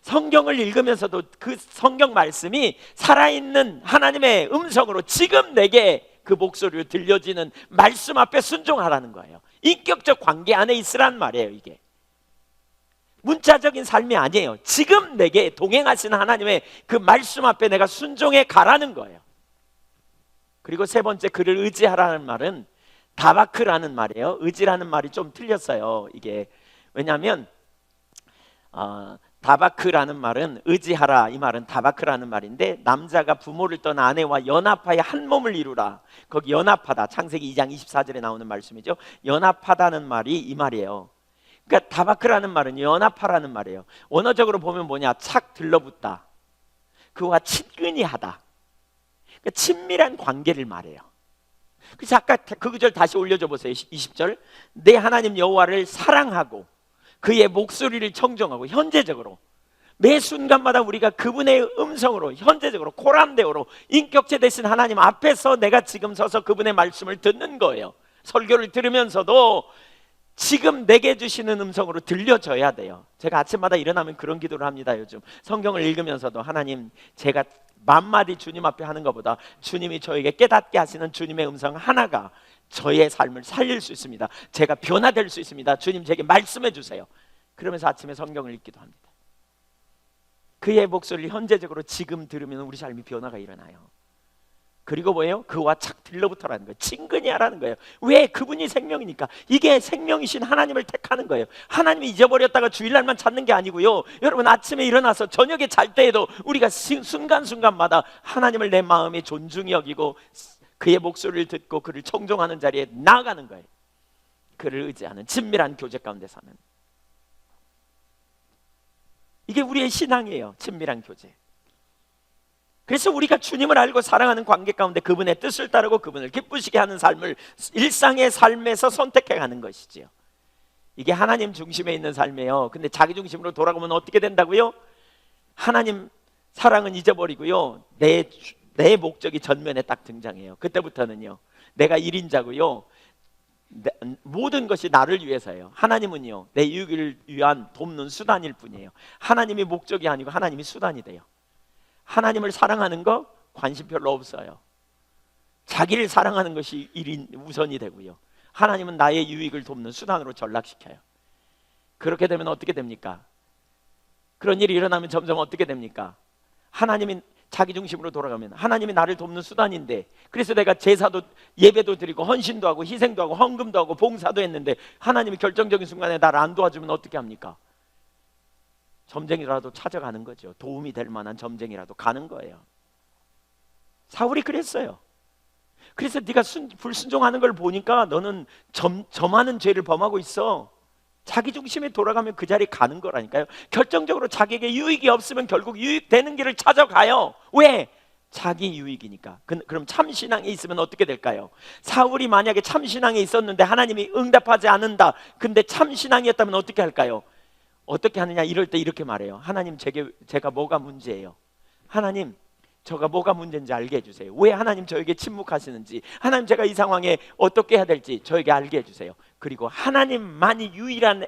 성경을 읽으면서도 그 성경 말씀이 살아있는 하나님의 음성으로 지금 내게 그 목소리로 들려지는 말씀 앞에 순종하라는 거예요. 인격적 관계 안에 있으란 말이에요. 이게 문자적인 삶이 아니에요. 지금 내게 동행하시는 하나님의 그 말씀 앞에 내가 순종해 가라는 거예요. 그리고 세 번째, 그를 의지하라는 말은 다바크라는 말이에요. 의지라는 말이 좀 틀렸어요. 이게 왜냐하면 다바크라는 말은 의지하라, 이 말은 다바크라는 말인데, 남자가 부모를 떠나 아내와 연합하여 한 몸을 이루라. 거기 연합하다, 창세기 2장 24절에 나오는 말씀이죠. 연합하다는 말이 이 말이에요. 그러니까 다바크라는 말은 연합하라는 말이에요. 원어적으로 보면 뭐냐, 착 들러붙다, 그와 친근히 하다. 그러니까 친밀한 관계를 말해요. 그래서 아까 그 구절 다시 올려줘 보세요. 20절. 내 하나님 여호와를 사랑하고 그의 목소리를 청정하고, 현재적으로 매 순간마다 우리가 그분의 음성으로, 현재적으로 코람데오로 인격체 되신 하나님 앞에서 내가 지금 서서 그분의 말씀을 듣는 거예요. 설교를 들으면서도 지금 내게 주시는 음성으로 들려져야 돼요. 제가 아침마다 일어나면 그런 기도를 합니다. 요즘 성경을 읽으면서도 하나님, 제가 만마디 주님 앞에 하는 것보다 주님이 저에게 깨닫게 하시는 주님의 음성 하나가 저의 삶을 살릴 수 있습니다. 제가 변화될 수 있습니다. 주님, 제게 말씀해 주세요. 그러면서 아침에 성경을 읽기도 합니다. 그의 목소리를 현재적으로 지금 들으면 우리 삶이 변화가 일어나요. 그리고 뭐예요? 그와 착 들러붙어라는 거예요. 친근히 하라는 거예요. 왜? 그분이 생명이니까. 이게 생명이신 하나님을 택하는 거예요. 하나님이 잊어버렸다가 주일날만 찾는 게 아니고요, 여러분 아침에 일어나서 저녁에 잘 때에도 우리가 순간순간마다 하나님을 내 마음에 존중히 여기고 그의 목소리를 듣고 그를 청종하는 자리에 나아가는 거예요. 그를 의지하는 친밀한 교제 가운데 사는, 이게 우리의 신앙이에요. 친밀한 교제. 그래서 우리가 주님을 알고 사랑하는 관계 가운데 그분의 뜻을 따르고 그분을 기쁘시게 하는 삶을 일상의 삶에서 선택해 가는 것이지요. 이게 하나님 중심에 있는 삶이에요. 근데 자기 중심으로 돌아가면 어떻게 된다고요? 하나님 사랑은 잊어버리고요, 내 목적이 전면에 딱 등장해요. 그때부터는요, 내가 1인자고요, 모든 것이 나를 위해서예요. 하나님은요, 내 이익을 위한 돕는 수단일 뿐이에요. 하나님이 목적이 아니고 하나님이 수단이 돼요. 하나님을 사랑하는 거 관심 별로 없어요. 자기를 사랑하는 것이 우선이 되고요, 하나님은 나의 유익을 돕는 수단으로 전락시켜요. 그렇게 되면 어떻게 됩니까? 그런 일이 일어나면 점점 어떻게 됩니까? 하나님이 자기 중심으로 돌아가면 하나님이 나를 돕는 수단인데, 그래서 내가 제사도 예배도 드리고 헌신도 하고 희생도 하고 헌금도 하고 봉사도 했는데 하나님이 결정적인 순간에 나를 안 도와주면 어떻게 합니까? 점쟁이라도 찾아가는 거죠. 도움이 될 만한 점쟁이라도 가는 거예요. 사울이 그랬어요. 그래서 네가 불순종하는 걸 보니까 너는 점하는 죄를 범하고 있어. 자기 중심에 돌아가면 그 자리에 가는 거라니까요. 결정적으로 자기에게 유익이 없으면 결국 유익되는 길을 찾아가요. 왜? 자기 유익이니까. 그럼 참신앙에 있으면 어떻게 될까요? 사울이 만약에 참신앙에 있었는데 하나님이 응답하지 않는다, 근데 참신앙이었다면 어떻게 할까요? 어떻게 하느냐, 이럴 때 이렇게 말해요. 하나님, 제가 뭐가 문제예요? 하나님, 저가 뭐가 문제인지 알게 해주세요. 왜 하나님 저에게 침묵하시는지, 하나님 제가 이 상황에 어떻게 해야 될지 저에게 알게 해주세요. 그리고 하나님만이 유일한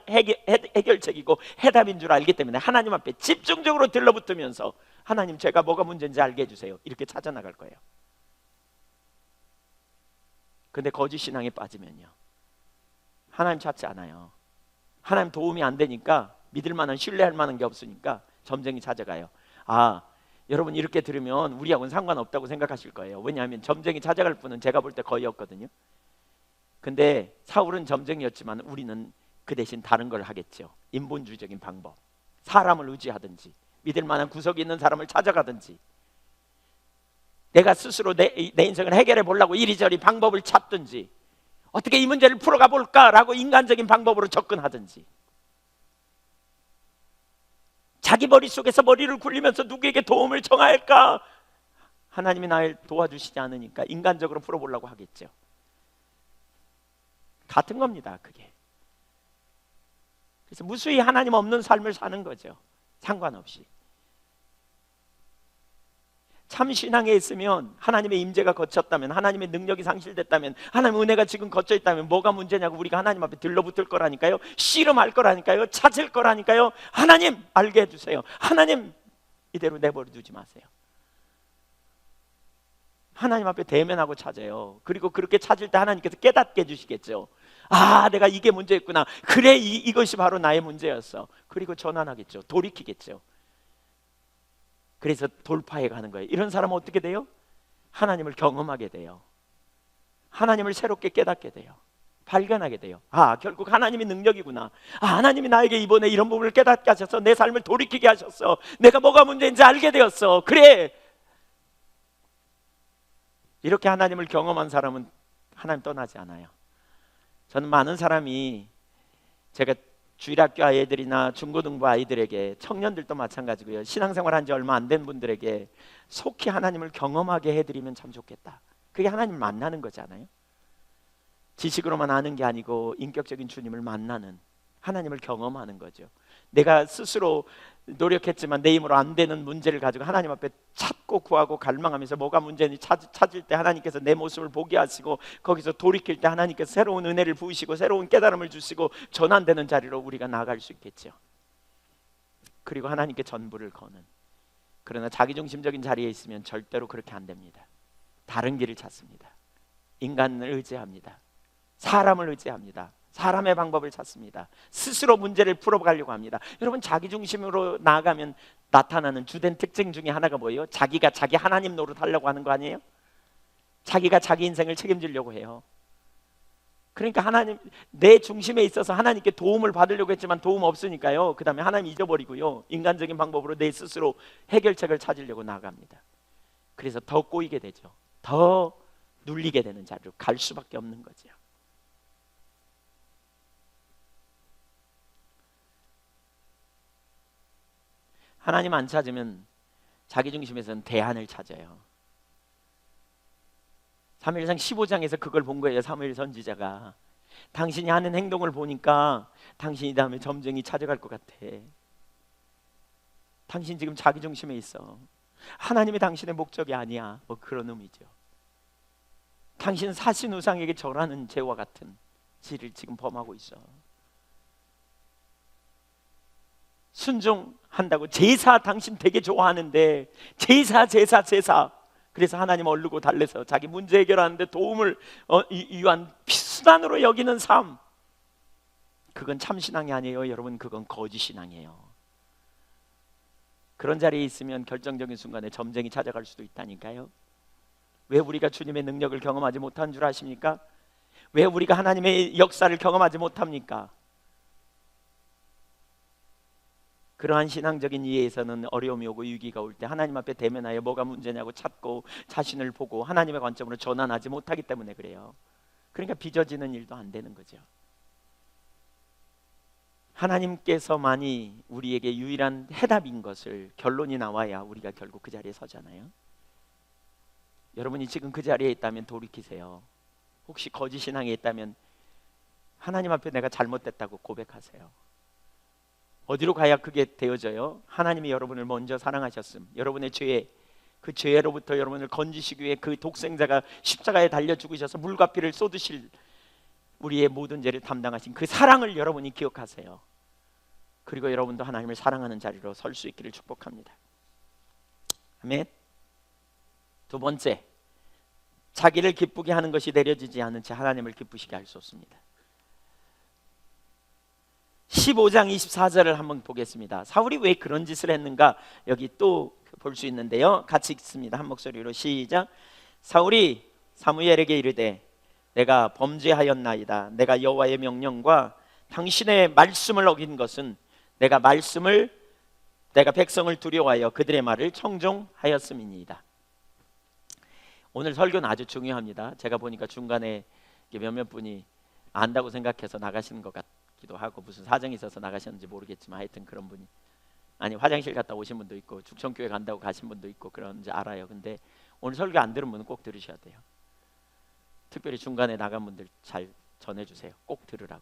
해결책이고 해답인 줄 알기 때문에 하나님 앞에 집중적으로 들러붙으면서 하나님, 제가 뭐가 문제인지 알게 해주세요, 이렇게 찾아나갈 거예요. 근데 거짓 신앙에 빠지면요, 하나님 찾지 않아요. 하나님 도움이 안 되니까, 믿을 만한, 신뢰할 만한 게 없으니까 점쟁이 찾아가요. 아, 여러분 이렇게 들으면 우리하고는 상관없다고 생각하실 거예요. 왜냐하면 점쟁이 찾아갈 분은 제가 볼 때 거의 없거든요. 근데 사울은 점쟁이였지만 우리는 그 대신 다른 걸 하겠죠. 인본주의적인 방법, 사람을 의지하든지 믿을 만한 구석이 있는 사람을 찾아가든지, 내가 스스로 내 인생을 해결해 보려고 이리저리 방법을 찾든지, 어떻게 이 문제를 풀어가 볼까라고 인간적인 방법으로 접근하든지, 자기 머릿속에서 머리를 굴리면서 누구에게 도움을 청할까? 하나님이 날 도와주시지 않으니까 인간적으로 풀어보려고 하겠죠. 같은 겁니다, 그게. 그래서 무수히 하나님 없는 삶을 사는 거죠. 상관없이. 참 신앙에 있으면, 하나님의 임재가 거쳤다면, 하나님의 능력이 상실됐다면, 하나님의 은혜가 지금 거쳐 있다면 뭐가 문제냐고 우리가 하나님 앞에 들러붙을 거라니까요. 씨름할 거라니까요. 찾을 거라니까요. 하나님 알게 해주세요. 하나님 이대로 내버려 두지 마세요. 하나님 앞에 대면하고 찾아요. 그리고 그렇게 찾을 때 하나님께서 깨닫게 해주시겠죠. 아, 내가 이게 문제였구나. 그래, 이것이 바로 나의 문제였어. 그리고 전환하겠죠. 돌이키겠죠. 그래서 돌파해 가는 거예요. 이런 사람은 어떻게 돼요? 하나님을 경험하게 돼요. 하나님을 새롭게 깨닫게 돼요. 발견하게 돼요. 아, 결국 하나님이 능력이구나. 아, 하나님이 나에게 이번에 이런 부분을 깨닫게 하셔서 내 삶을 돌이키게 하셨어. 내가 뭐가 문제인지 알게 되었어. 그래, 이렇게 하나님을 경험한 사람은 하나님 떠나지 않아요. 저는 많은 사람이, 제가 주일학교 아이들이나 중고등부 아이들에게, 청년들도 마찬가지고요, 신앙생활 한 지 얼마 안 된 분들에게 속히 하나님을 경험하게 해드리면 참 좋겠다. 그게 하나님을 만나는 거잖아요. 지식으로만 아는 게 아니고 인격적인 주님을 만나는, 하나님을 경험하는 거죠. 내가 스스로 노력했지만 내 힘으로 안 되는 문제를 가지고 하나님 앞에 찾고 구하고 갈망하면서 뭐가 문제인지 찾을 때 하나님께서 내 모습을 보게 하시고, 거기서 돌이킬 때 하나님께서 새로운 은혜를 부으시고 새로운 깨달음을 주시고 전환되는 자리로 우리가 나아갈 수 있겠죠. 그리고 하나님께 전부를 거는. 그러나 자기중심적인 자리에 있으면 절대로 그렇게 안 됩니다. 다른 길을 찾습니다. 인간을 의지합니다. 사람을 의지합니다. 사람의 방법을 찾습니다. 스스로 문제를 풀어가려고 합니다. 여러분, 자기중심으로 나아가면 나타나는 주된 특징 중에 하나가 뭐예요? 자기가 자기 하나님 노릇하려고 하는 거 아니에요? 자기가 자기 인생을 책임지려고 해요. 그러니까 하나님, 내 중심에 있어서 하나님께 도움을 받으려고 했지만 도움 없으니까요, 그 다음에 하나님 잊어버리고요, 인간적인 방법으로 내 스스로 해결책을 찾으려고 나아갑니다. 그래서 더 꼬이게 되죠. 더 눌리게 되는 자리로 갈 수밖에 없는 거죠. 하나님 안 찾으면 자기중심에서는 대안을 찾아요. 사무엘상 15장에서 그걸 본 거예요. 사무엘 선지자가, 당신이 하는 행동을 보니까 당신이 다음에 점쟁이 찾아갈 것 같아. 당신 지금 자기중심에 있어. 하나님이 당신의 목적이 아니야. 뭐 그런 의미죠. 당신은 사신 우상에게 절하는 죄와 같은 죄를 지금 범하고 있어. 순종한다고, 제사 당신 되게 좋아하는데 제사 그래서 하나님 얼르고 달래서 자기 문제 해결하는데 도움을 위한 수단으로 여기는 삶, 그건 참신앙이 아니에요 여러분. 그건 거짓신앙이에요. 그런 자리에 있으면 결정적인 순간에 점쟁이 찾아갈 수도 있다니까요. 왜 우리가 주님의 능력을 경험하지 못한 줄 아십니까? 왜 우리가 하나님의 역사를 경험하지 못합니까? 그러한 신앙적인 이해에서는 어려움이 오고 위기가 올 때 하나님 앞에 대면하여 뭐가 문제냐고 찾고 자신을 보고 하나님의 관점으로 전환하지 못하기 때문에 그래요. 그러니까 빚어지는 일도 안 되는 거죠. 하나님께서만이 우리에게 유일한 해답인 것을, 결론이 나와야 우리가 결국 그 자리에 서잖아요. 여러분이 지금 그 자리에 있다면 돌이키세요. 혹시 거짓 신앙에 있다면 하나님 앞에 내가 잘못됐다고 고백하세요. 어디로 가야 그게 되어져요? 하나님이 여러분을 먼저 사랑하셨음, 여러분의 죄, 그 죄로부터 여러분을 건지시기 위해 그 독생자가 십자가에 달려 죽으셔서 물과 피를 쏟으실, 우리의 모든 죄를 담당하신 그 사랑을 여러분이 기억하세요. 그리고 여러분도 하나님을 사랑하는 자리로 설 수 있기를 축복합니다. 아멘. 두 번째, 자기를 기쁘게 하는 것이 내려지지 않은 채 하나님을 기쁘시게 할 수 없습니다. 15장 24절을 한번 보겠습니다. 사울이 왜 그런 짓을 했는가 여기 또 볼 수 있는데요, 같이 읽습니다. 한 목소리로 시작. 사울이 사무엘에게 이르되 내가 범죄하였나이다. 내가 여호와의 명령과 당신의 말씀을 어긴 것은 내가 백성을 두려워하여 그들의 말을 청종하였음이니이다. 오늘 설교는 아주 중요합니다. 제가 보니까 중간에 몇몇 분이 안다고 생각해서 나가시는 것 같기도 하고, 무슨 사정이 있어서 나가셨는지 모르겠지만 하여튼 그런 분이, 아니 화장실 갔다 오신 분도 있고 죽천교회 간다고 가신 분도 있고 그런지 알아요. 근데 오늘 설교 안 들은 분은 꼭 들으셔야 돼요. 특별히 중간에 나간 분들 잘 전해주세요. 꼭 들으라고.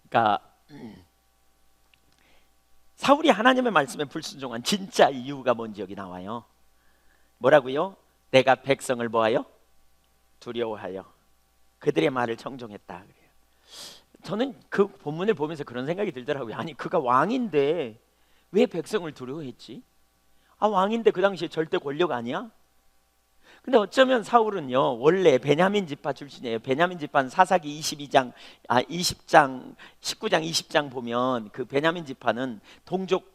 그러니까 사울이 하나님의 말씀에 불순종한 진짜 이유가 뭔지 여기 나와요. 뭐라고요? 내가 백성을 뭐하여? 두려워하여 그들의 말을 청종했다 그래요. 저는 그 본문을 보면서 그런 생각이 들더라고요. 아니 그가 왕인데 왜 백성을 두려워했지? 왕인데 그 당시에 절대 권력 아니야? 근데 어쩌면 사울은요 원래 베냐민 지파 출신이에요. 베냐민 지파는 사사기 19장 20장 보면 그 베냐민 지파는 동족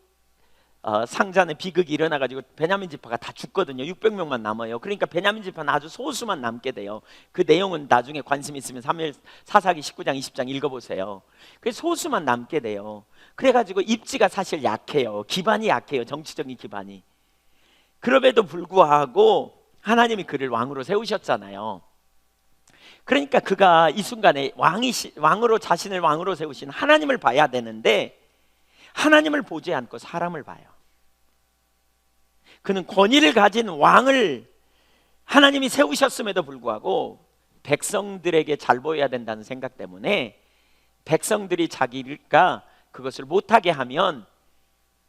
상잔의 비극이 일어나가지고 베냐민 지파가 다 죽거든요. 600명만 남아요. 그러니까 베냐민 지파는 아주 소수만 남게 돼요. 그 내용은 나중에 관심 있으면 사사기 19장 20장 읽어보세요. 그래서 소수만 남게 돼요. 그래가지고 입지가 사실 약해요. 기반이 약해요. 정치적인 기반이. 그럼에도 불구하고 하나님이 그를 왕으로 세우셨잖아요. 그러니까 그가 이 순간에 왕으로 자신을 왕으로 세우신 하나님을 봐야 되는데 하나님을 보지 않고 사람을 봐요. 그는 권위를 가진 왕을 하나님이 세우셨음에도 불구하고 백성들에게 잘 보여야 된다는 생각 때문에 백성들이 자기가 그것을 못하게 하면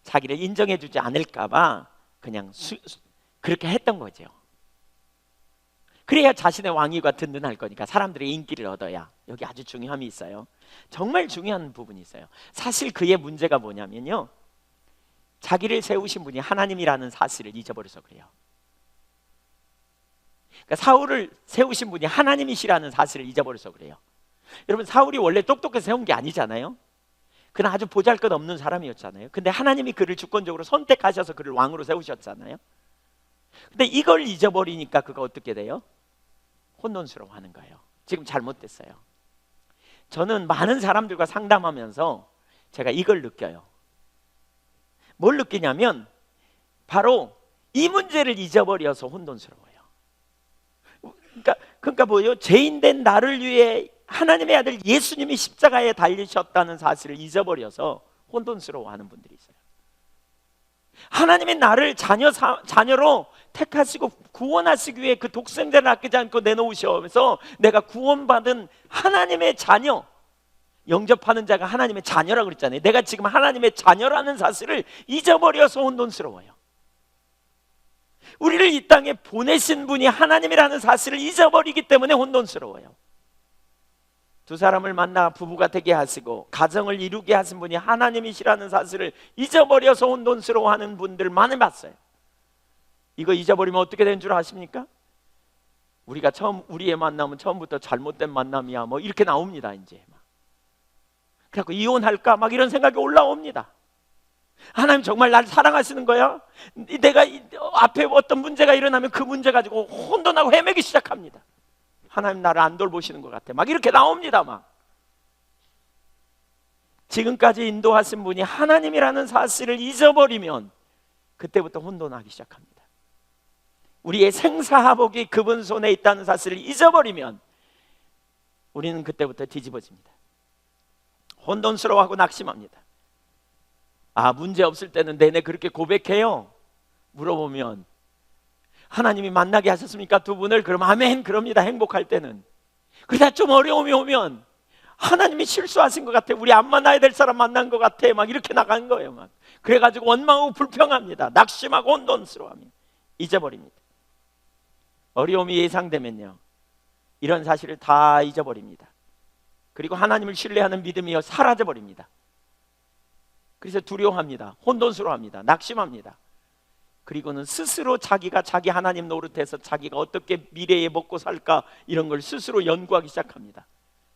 자기를 인정해 주지 않을까 봐 그냥 그렇게 했던 거죠. 그래야 자신의 왕위가 든든할 거니까, 사람들의 인기를 얻어야. 여기 아주 중요함이 있어요. 정말 중요한 부분이 있어요. 사실 그의 문제가 뭐냐면요, 자기를 세우신 분이 하나님이라는 사실을 잊어버려서 그래요. 그러니까 사울을 세우신 분이 하나님이시라는 사실을 잊어버려서 그래요. 여러분, 사울이 원래 똑똑해서 세운 게 아니잖아요. 그는 아주 보잘것없는 사람이었잖아요. 근데 하나님이 그를 주권적으로 선택하셔서 그를 왕으로 세우셨잖아요. 근데 이걸 잊어버리니까 그가 어떻게 돼요? 혼돈스러워하는 거예요. 지금 잘못됐어요. 저는 많은 사람들과 상담하면서 제가 이걸 느껴요. 뭘 느끼냐면 바로 이 문제를 잊어버려서 혼돈스러워요. 그러니까 뭐예요? 죄인된 나를 위해 하나님의 아들 예수님이 십자가에 달리셨다는 사실을 잊어버려서 혼돈스러워하는 분들이 있어요. 하나님이 나를 자녀로 택하시고 구원하시기 위해 그 독생자를 아끼지 않고 내놓으셔서 내가 구원받은 하나님의 자녀, 영접하는 자가 하나님의 자녀라고 그랬잖아요. 내가 지금 하나님의 자녀라는 사실을 잊어버려서 혼돈스러워요. 우리를 이 땅에 보내신 분이 하나님이라는 사실을 잊어버리기 때문에 혼돈스러워요. 두 사람을 만나 부부가 되게 하시고 가정을 이루게 하신 분이 하나님이시라는 사실을 잊어버려서 혼돈스러워하는 분들 많이 봤어요. 이거 잊어버리면 어떻게 되는 줄 아십니까? 우리가 우리의 만남은 처음부터 잘못된 만남이야 뭐 이렇게 나옵니다. 이제 그래갖고 이혼할까 막 이런 생각이 올라옵니다. 하나님 정말 날 사랑하시는 거야? 내가 앞에 어떤 문제가 일어나면 그 문제 가지고 혼돈하고 헤매기 시작합니다. 하나님 나를 안 돌보시는 것 같아 막 이렇게 나옵니다. 막 지금까지 인도하신 분이 하나님이라는 사실을 잊어버리면 그때부터 혼돈하기 시작합니다. 우리의 생사화복이 그분 손에 있다는 사실을 잊어버리면 우리는 그때부터 뒤집어집니다. 혼돈스러워하고 낙심합니다. 아, 문제 없을 때는 내내 그렇게 고백해요? 물어보면 하나님이 만나게 하셨습니까? 두 분을? 그럼 아멘 그럽니다. 행복할 때는. 그러다 좀 어려움이 오면 하나님이 실수하신 것 같아, 우리 안 만나야 될 사람 만난 것 같아 막 이렇게 나간 거예요. 막 그래가지고 원망하고 불평합니다. 낙심하고 혼돈스러워합니다. 잊어버립니다. 어려움이 예상되면요 이런 사실을 다 잊어버립니다. 그리고 하나님을 신뢰하는 믿음이 사라져버립니다. 그래서 두려워합니다. 혼돈스러워합니다. 낙심합니다. 그리고는 스스로 자기가 자기 하나님 노릇해서 자기가 어떻게 미래에 먹고 살까 이런 걸 스스로 연구하기 시작합니다.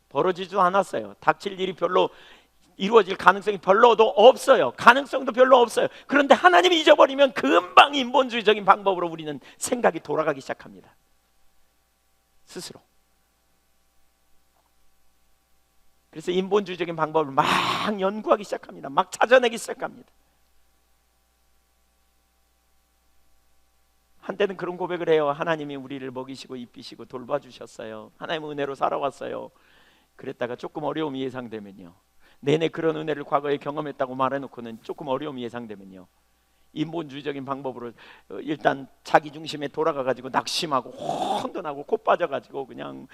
벌어지지도 않았어요. 닥칠 일이 별로 이루어질 가능성이 별로도 없어요. 가능성도 별로 없어요. 그런데 하나님이 잊어버리면 금방 인본주의적인 방법으로 우리는 생각이 돌아가기 시작합니다. 스스로. 그래서 인본주의적인 방법을 막 연구하기 시작합니다. 막 찾아내기 시작합니다. 한때는 그런 고백을 해요. 하나님이 우리를 먹이시고 입히시고 돌봐주셨어요. 하나님의 은혜로 살아왔어요. 그랬다가 조금 어려움이 예상되면요 내내 그런 은혜를 과거에 경험했다고 말해놓고는 조금 어려움이 예상되면요 인본주의적인 방법으로 일단 자기 중심에 돌아가가지고 낙심하고 혼돈하고 코 빠져가지고 그냥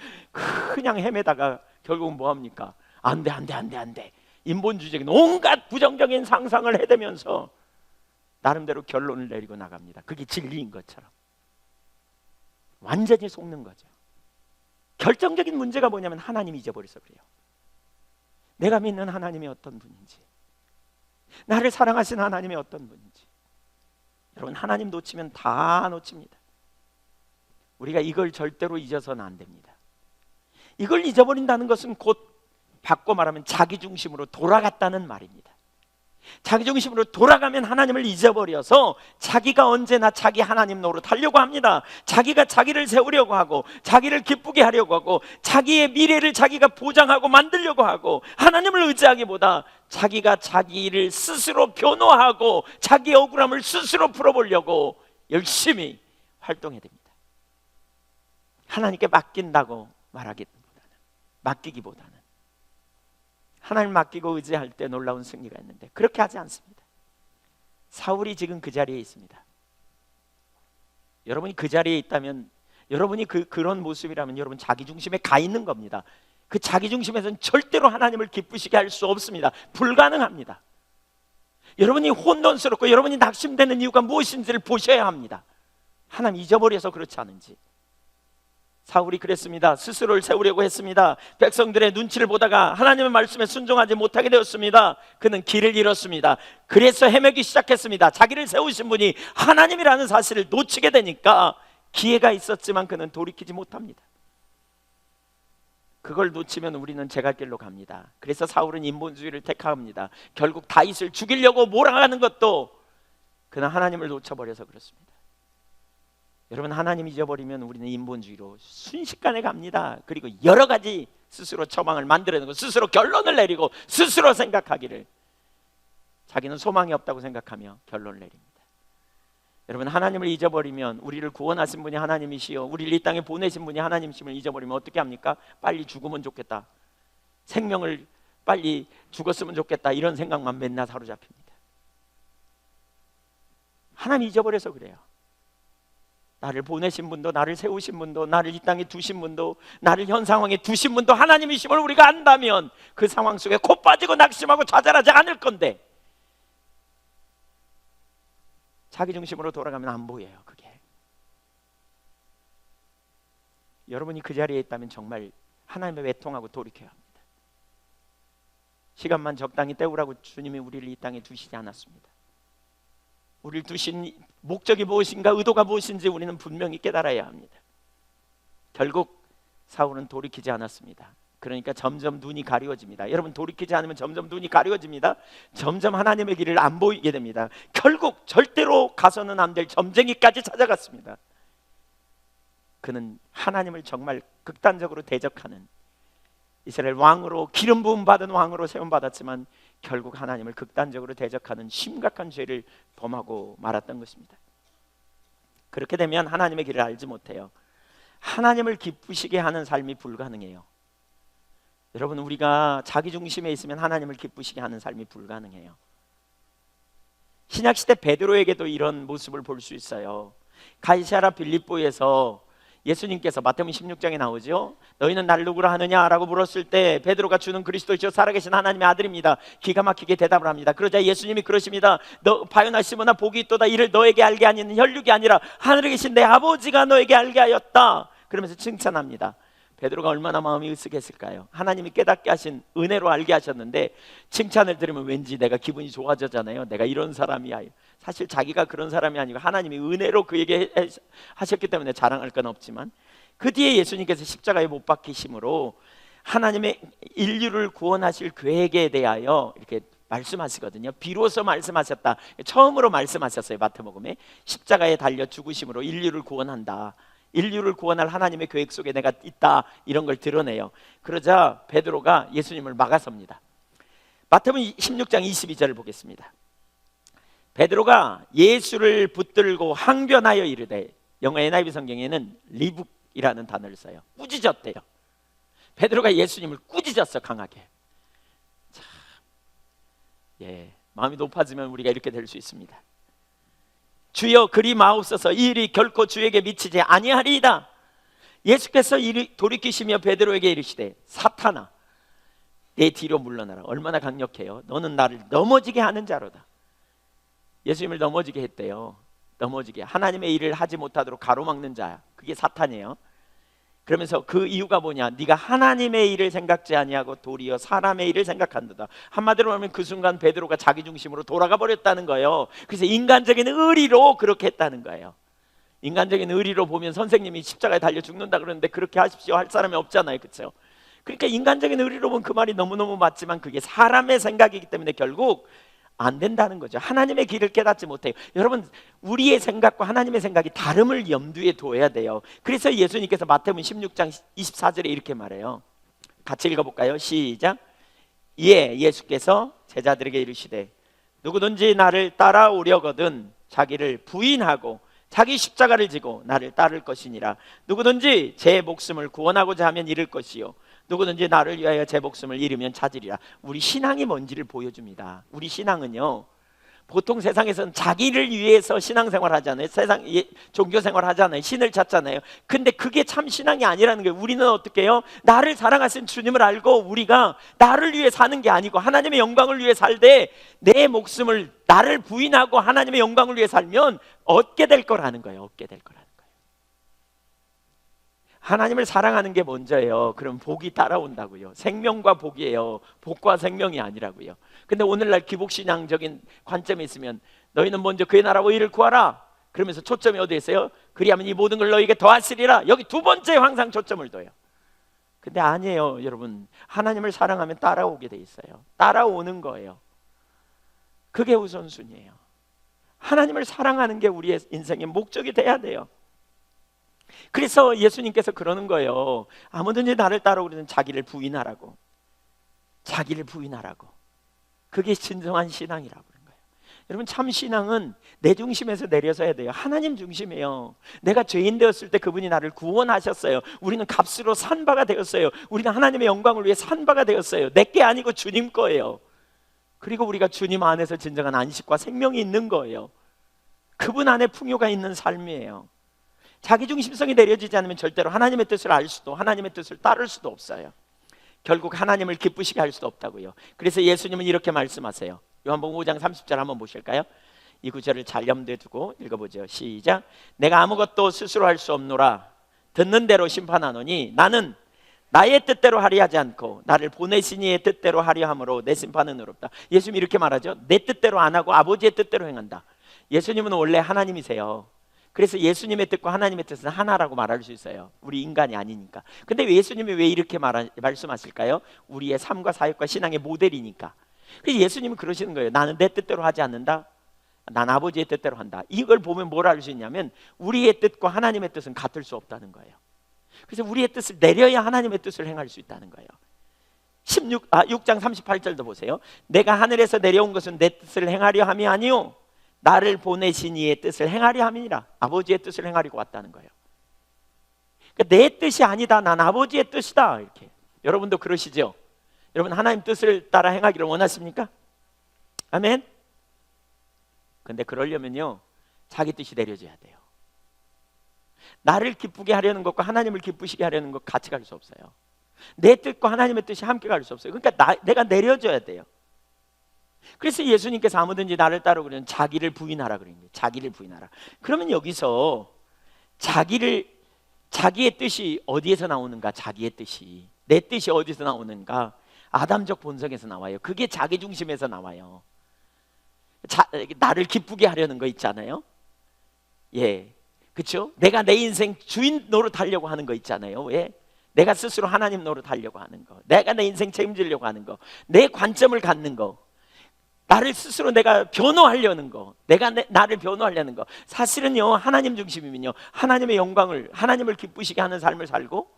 헤매다가 결국은 뭐합니까? 안돼 인본주의적인 온갖 부정적인 상상을 해대면서 나름대로 결론을 내리고 나갑니다. 그게 진리인 것처럼. 완전히 속는 거죠. 결정적인 문제가 뭐냐면 하나님이 잊어버려서 그래요. 내가 믿는 하나님이 어떤 분인지, 나를 사랑하신 하나님이 어떤 분인지. 여러분, 하나님 놓치면 다 놓칩니다. 우리가 이걸 절대로 잊어서는 안 됩니다. 이걸 잊어버린다는 것은 곧 바꿔 말하면 자기중심으로 돌아갔다는 말입니다. 자기중심으로 돌아가면 하나님을 잊어버려서 자기가 언제나 자기 하나님 노릇하려고 합니다. 자기가 자기를 세우려고 하고 자기를 기쁘게 하려고 하고 자기의 미래를 자기가 보장하고 만들려고 하고 하나님을 의지하기보다 자기가 자기를 스스로 변호하고 자기 억울함을 스스로 풀어보려고 열심히 활동해야 됩니다. 하나님께 맡긴다고 말하기 맡기기보다는 하나님 맡기고 의지할 때 놀라운 승리가 있는데 그렇게 하지 않습니다. 사울이 지금 그 자리에 있습니다. 여러분이 그 자리에 있다면, 여러분이 그런 모습이라면 여러분 자기중심에 가 있는 겁니다. 그 자기중심에서는 절대로 하나님을 기쁘시게 할 수 없습니다. 불가능합니다. 여러분이 혼돈스럽고 여러분이 낙심되는 이유가 무엇인지를 보셔야 합니다. 하나님 잊어버려서 그렇지 않은지. 사울이 그랬습니다. 스스로를 세우려고 했습니다. 백성들의 눈치를 보다가 하나님의 말씀에 순종하지 못하게 되었습니다. 그는 길을 잃었습니다. 그래서 헤매기 시작했습니다. 자기를 세우신 분이 하나님이라는 사실을 놓치게 되니까 기회가 있었지만 그는 돌이키지 못합니다. 그걸 놓치면 우리는 제갈 길로 갑니다. 그래서 사울은 인본주의를 택합니다. 결국 다윗을 죽이려고 몰아가는 것도 그는 하나님을 놓쳐버려서 그렇습니다. 여러분, 하나님 잊어버리면 우리는 인본주의로 순식간에 갑니다. 그리고 여러 가지 스스로 처방을 만들어내고 스스로 결론을 내리고 스스로 생각하기를, 자기는 소망이 없다고 생각하며 결론을 내립니다. 여러분, 하나님을 잊어버리면, 우리를 구원하신 분이 하나님이시여 우리를 이 땅에 보내신 분이 하나님이심을 잊어버리면 어떻게 합니까? 빨리 죽으면 좋겠다, 생명을 빨리 죽었으면 좋겠다, 이런 생각만 맨날 사로잡힙니다. 하나님 잊어버려서 그래요. 나를 보내신 분도, 나를 세우신 분도, 나를 이 땅에 두신 분도, 나를 현 상황에 두신 분도 하나님이심을 우리가 안다면 그 상황 속에 코 빠지고 낙심하고 좌절하지 않을 건데, 자기중심으로 돌아가면 안 보여요. 그게 여러분이 그 자리에 있다면 정말 하나님의 외통하고 돌이켜야 합니다. 시간만 적당히 때우라고 주님이 우리를 이 땅에 두시지 않았습니다. 우리를 두신 목적이 무엇인가, 의도가 무엇인지 우리는 분명히 깨달아야 합니다. 결국 사울은 돌이키지 않았습니다. 그러니까 점점 눈이 가리워집니다. 여러분, 돌이키지 않으면 점점 눈이 가리워집니다. 점점 하나님의 길을 안 보이게 됩니다. 결국 절대로 가서는 안 될 점쟁이까지 찾아갔습니다. 그는 하나님을 정말 극단적으로 대적하는, 이스라엘 왕으로 기름 부음 받은 왕으로 세움 받았지만 결국 하나님을 극단적으로 대적하는 심각한 죄를 범하고 말았던 것입니다. 그렇게 되면 하나님의 길을 알지 못해요. 하나님을 기쁘시게 하는 삶이 불가능해요. 여러분, 우리가 자기 중심에 있으면 하나님을 기쁘시게 하는 삶이 불가능해요. 신약시대 베드로에게도 이런 모습을 볼 수 있어요. 가이사랴 빌립보에서 예수님께서, 마태복음 16장에 나오죠. 너희는 나를 누구라 하느냐라고 물었을 때 베드로가 주는 그리스도이시여 살아계신 하나님의 아들입니다. 기가 막히게 대답을 합니다. 그러자 예수님이 그러십니다. 너 바요나 시몬아, 복이 있도다. 이를 너에게 알게 하는 혈육이 아니라 하늘에 계신 내 아버지가 너에게 알게 하였다. 그러면서 칭찬합니다. 베드로가 얼마나 마음이 으쓱했을까요? 하나님이 깨닫게 하신, 은혜로 알게 하셨는데 칭찬을 들으면 왠지 내가 기분이 좋아졌잖아요. 내가 이런 사람이야. 사실 자기가 그런 사람이 아니고 하나님이 은혜로 그에게 하셨기 때문에 자랑할 건 없지만, 그 뒤에 예수님께서 십자가에 못 박히심으로 하나님의 인류를 구원하실 계획에 대하여 이렇게 말씀하시거든요. 비로소 말씀하셨다. 처음으로 말씀하셨어요. 마태복음에 십자가에 달려 죽으심으로 인류를 구원한다. 인류를 구원할 하나님의 계획 속에 내가 있다, 이런 걸 드러내요. 그러자 베드로가 예수님을 막아섭니다. 마태복음 16장 22절을 보겠습니다. 베드로가 예수를 붙들고 항변하여 이르되, 영어 NIV 성경에는 리북이라는 단어를 써요. 꾸짖었대요. 베드로가 예수님을 꾸짖었어, 강하게. 참, 마음이 높아지면 우리가 이렇게 될 수 있습니다. 주여 그리 마옵소서, 이 일이 결코 주에게 미치지 아니하리이다. 예수께서 이리 돌이키시며 베드로에게 이르시되, 사탄아 내 뒤로 물러나라. 얼마나 강력해요. 너는 나를 넘어지게 하는 자로다. 예수님을 넘어지게 했대요. 넘어지게, 하나님의 일을 하지 못하도록 가로막는 자, 그게 사탄이에요. 그러면서 그 이유가 뭐냐? 네가 하나님의 일을 생각지 아니하고 도리어 사람의 일을 생각한다. 한마디로 하면 그 순간 베드로가 자기 중심으로 돌아가 버렸다는 거예요. 그래서 인간적인 의리로 그렇게 했다는 거예요. 인간적인 의리로 보면 선생님이 십자가에 달려 죽는다 그러는데 그렇게 하십시오 할 사람이 없잖아요, 그렇죠? 그러니까 인간적인 의리로 보면 그 말이 너무너무 맞지만 그게 사람의 생각이기 때문에 결국 안 된다는 거죠. 하나님의 길을 깨닫지 못해요. 여러분, 우리의 생각과 하나님의 생각이 다름을 염두에 둬야 돼요. 그래서 예수님께서 마태복음 16장 24절에 이렇게 말해요. 같이 읽어볼까요? 시작. 이에 예수께서 제자들에게 이르시되, 누구든지 나를 따라오려거든 자기를 부인하고 자기 십자가를 지고 나를 따를 것이니라. 누구든지 제 목숨을 구원하고자 하면 잃을 것이요 누구든지 나를 위하여 제 목숨을 잃으면 찾으리라. 우리 신앙이 뭔지를 보여줍니다. 우리 신앙은요, 보통 세상에서는 자기를 위해서 신앙생활 하잖아요. 종교생활 하잖아요. 신을 찾잖아요. 근데 그게 참 신앙이 아니라는 거예요. 우리는 어떻게 해요? 나를 사랑하신 주님을 알고 우리가 나를 위해 사는 게 아니고 하나님의 영광을 위해 살되, 내 목숨을 나를 부인하고 하나님의 영광을 위해 살면 얻게 될 거라는 거예요. 얻게 될 거라는 거예요. 하나님을 사랑하는 게 먼저예요. 그럼 복이 따라온다고요. 생명과 복이에요. 복과 생명이 아니라고요. 근데 오늘날 기복신앙적인 관점에 있으면 너희는 먼저 그의 나라와 의를 구하라, 그러면서 초점이 어디에 있어요? 그리하면 이 모든 걸 너희에게 더하시리라. 여기 두 번째 항상 초점을 둬요. 근데 아니에요. 여러분, 하나님을 사랑하면 따라오게 돼 있어요. 따라오는 거예요. 그게 우선순위예요. 하나님을 사랑하는 게 우리의 인생의 목적이 돼야 돼요. 그래서 예수님께서 그러는 거예요. 아무든지 나를 따라오려는 자기를 부인하라고. 자기를 부인하라고. 그게 진정한 신앙이라고 그런 거예요. 여러분, 참 신앙은 내 중심에서 내려서 해야 돼요. 하나님 중심이에요. 내가 죄인 되었을 때 그분이 나를 구원하셨어요. 우리는 값으로 산 바가 되었어요. 우리는 하나님의 영광을 위해 산 바가 되었어요. 내 게 아니고 주님 거예요. 그리고 우리가 주님 안에서 진정한 안식과 생명이 있는 거예요. 그분 안에 풍요가 있는 삶이에요. 자기중심성이 내려지지 않으면 절대로 하나님의 뜻을 알 수도, 하나님의 뜻을 따를 수도 없어요. 결국 하나님을 기쁘시게 할 수도 없다고요. 그래서 예수님은 이렇게 말씀하세요. 요한복음 5장 30절 한번 보실까요? 이 구절을 잘 염두에 두고 읽어보죠. 시작. 내가 아무것도 스스로 할 수 없노라. 듣는 대로 심판하노니 나는 나의 뜻대로 하려 하지 않고 나를 보내신 이의 뜻대로 하려 함으로 내 심판은 의롭다. 예수님이 이렇게 말하죠. 내 뜻대로 안 하고 아버지의 뜻대로 행한다. 예수님은 원래 하나님이세요. 그래서 예수님의 뜻과 하나님의 뜻은 하나라고 말할 수 있어요. 우리 인간이 아니니까. 근데 예수님이 왜 이렇게 말씀하실까요? 우리의 삶과 사역과 신앙의 모델이니까. 그래서 예수님은 그러시는 거예요. 나는 내 뜻대로 하지 않는다. 난 아버지의 뜻대로 한다. 이걸 보면 뭘 알 수 있냐면 우리의 뜻과 하나님의 뜻은 같을 수 없다는 거예요. 그래서 우리의 뜻을 내려야 하나님의 뜻을 행할 수 있다는 거예요. 6장 38절도 보세요. 내가 하늘에서 내려온 것은 내 뜻을 행하려 함이 아니요 나를 보내신 이의 뜻을 행하려 함이니라. 아버지의 뜻을 행하려고 왔다는 거예요. 그러니까 내 뜻이 아니다. 난 아버지의 뜻이다. 이렇게. 여러분도 그러시죠? 여러분 하나님 뜻을 따라 행하기를 원하십니까? 아멘. 근데 그러려면요 자기 뜻이 내려져야 돼요. 나를 기쁘게 하려는 것과 하나님을 기쁘시게 하려는 것 같이 갈 수 없어요. 내 뜻과 하나님의 뜻이 함께 갈 수 없어요. 그러니까 내가 내려져야 돼요. 그래서 예수님께서 아무든지 나를 따르고 그러면 자기를 부인하라 그런 거예요. 자기를 부인하라. 그러면 여기서 자기의 뜻이 어디에서 나오는가? 자기의 뜻이, 내 뜻이 어디서 나오는가? 아담적 본성에서 나와요. 그게 자기 중심에서 나와요. 나를 기쁘게 하려는 거 있잖아요. 예, 그렇죠? 내가 내 인생 주인 노릇하려고 하는 거 있잖아요. 왜? 내가 스스로 하나님 노릇하려고 하는 거, 내가 내 인생 책임지려고 하는 거, 내 관점을 갖는 거, 나를 스스로 내가 변호하려는 거, 나를 변호하려는 거. 사실은요 하나님 중심이면요 하나님의 영광을, 하나님을 기쁘시게 하는 삶을 살고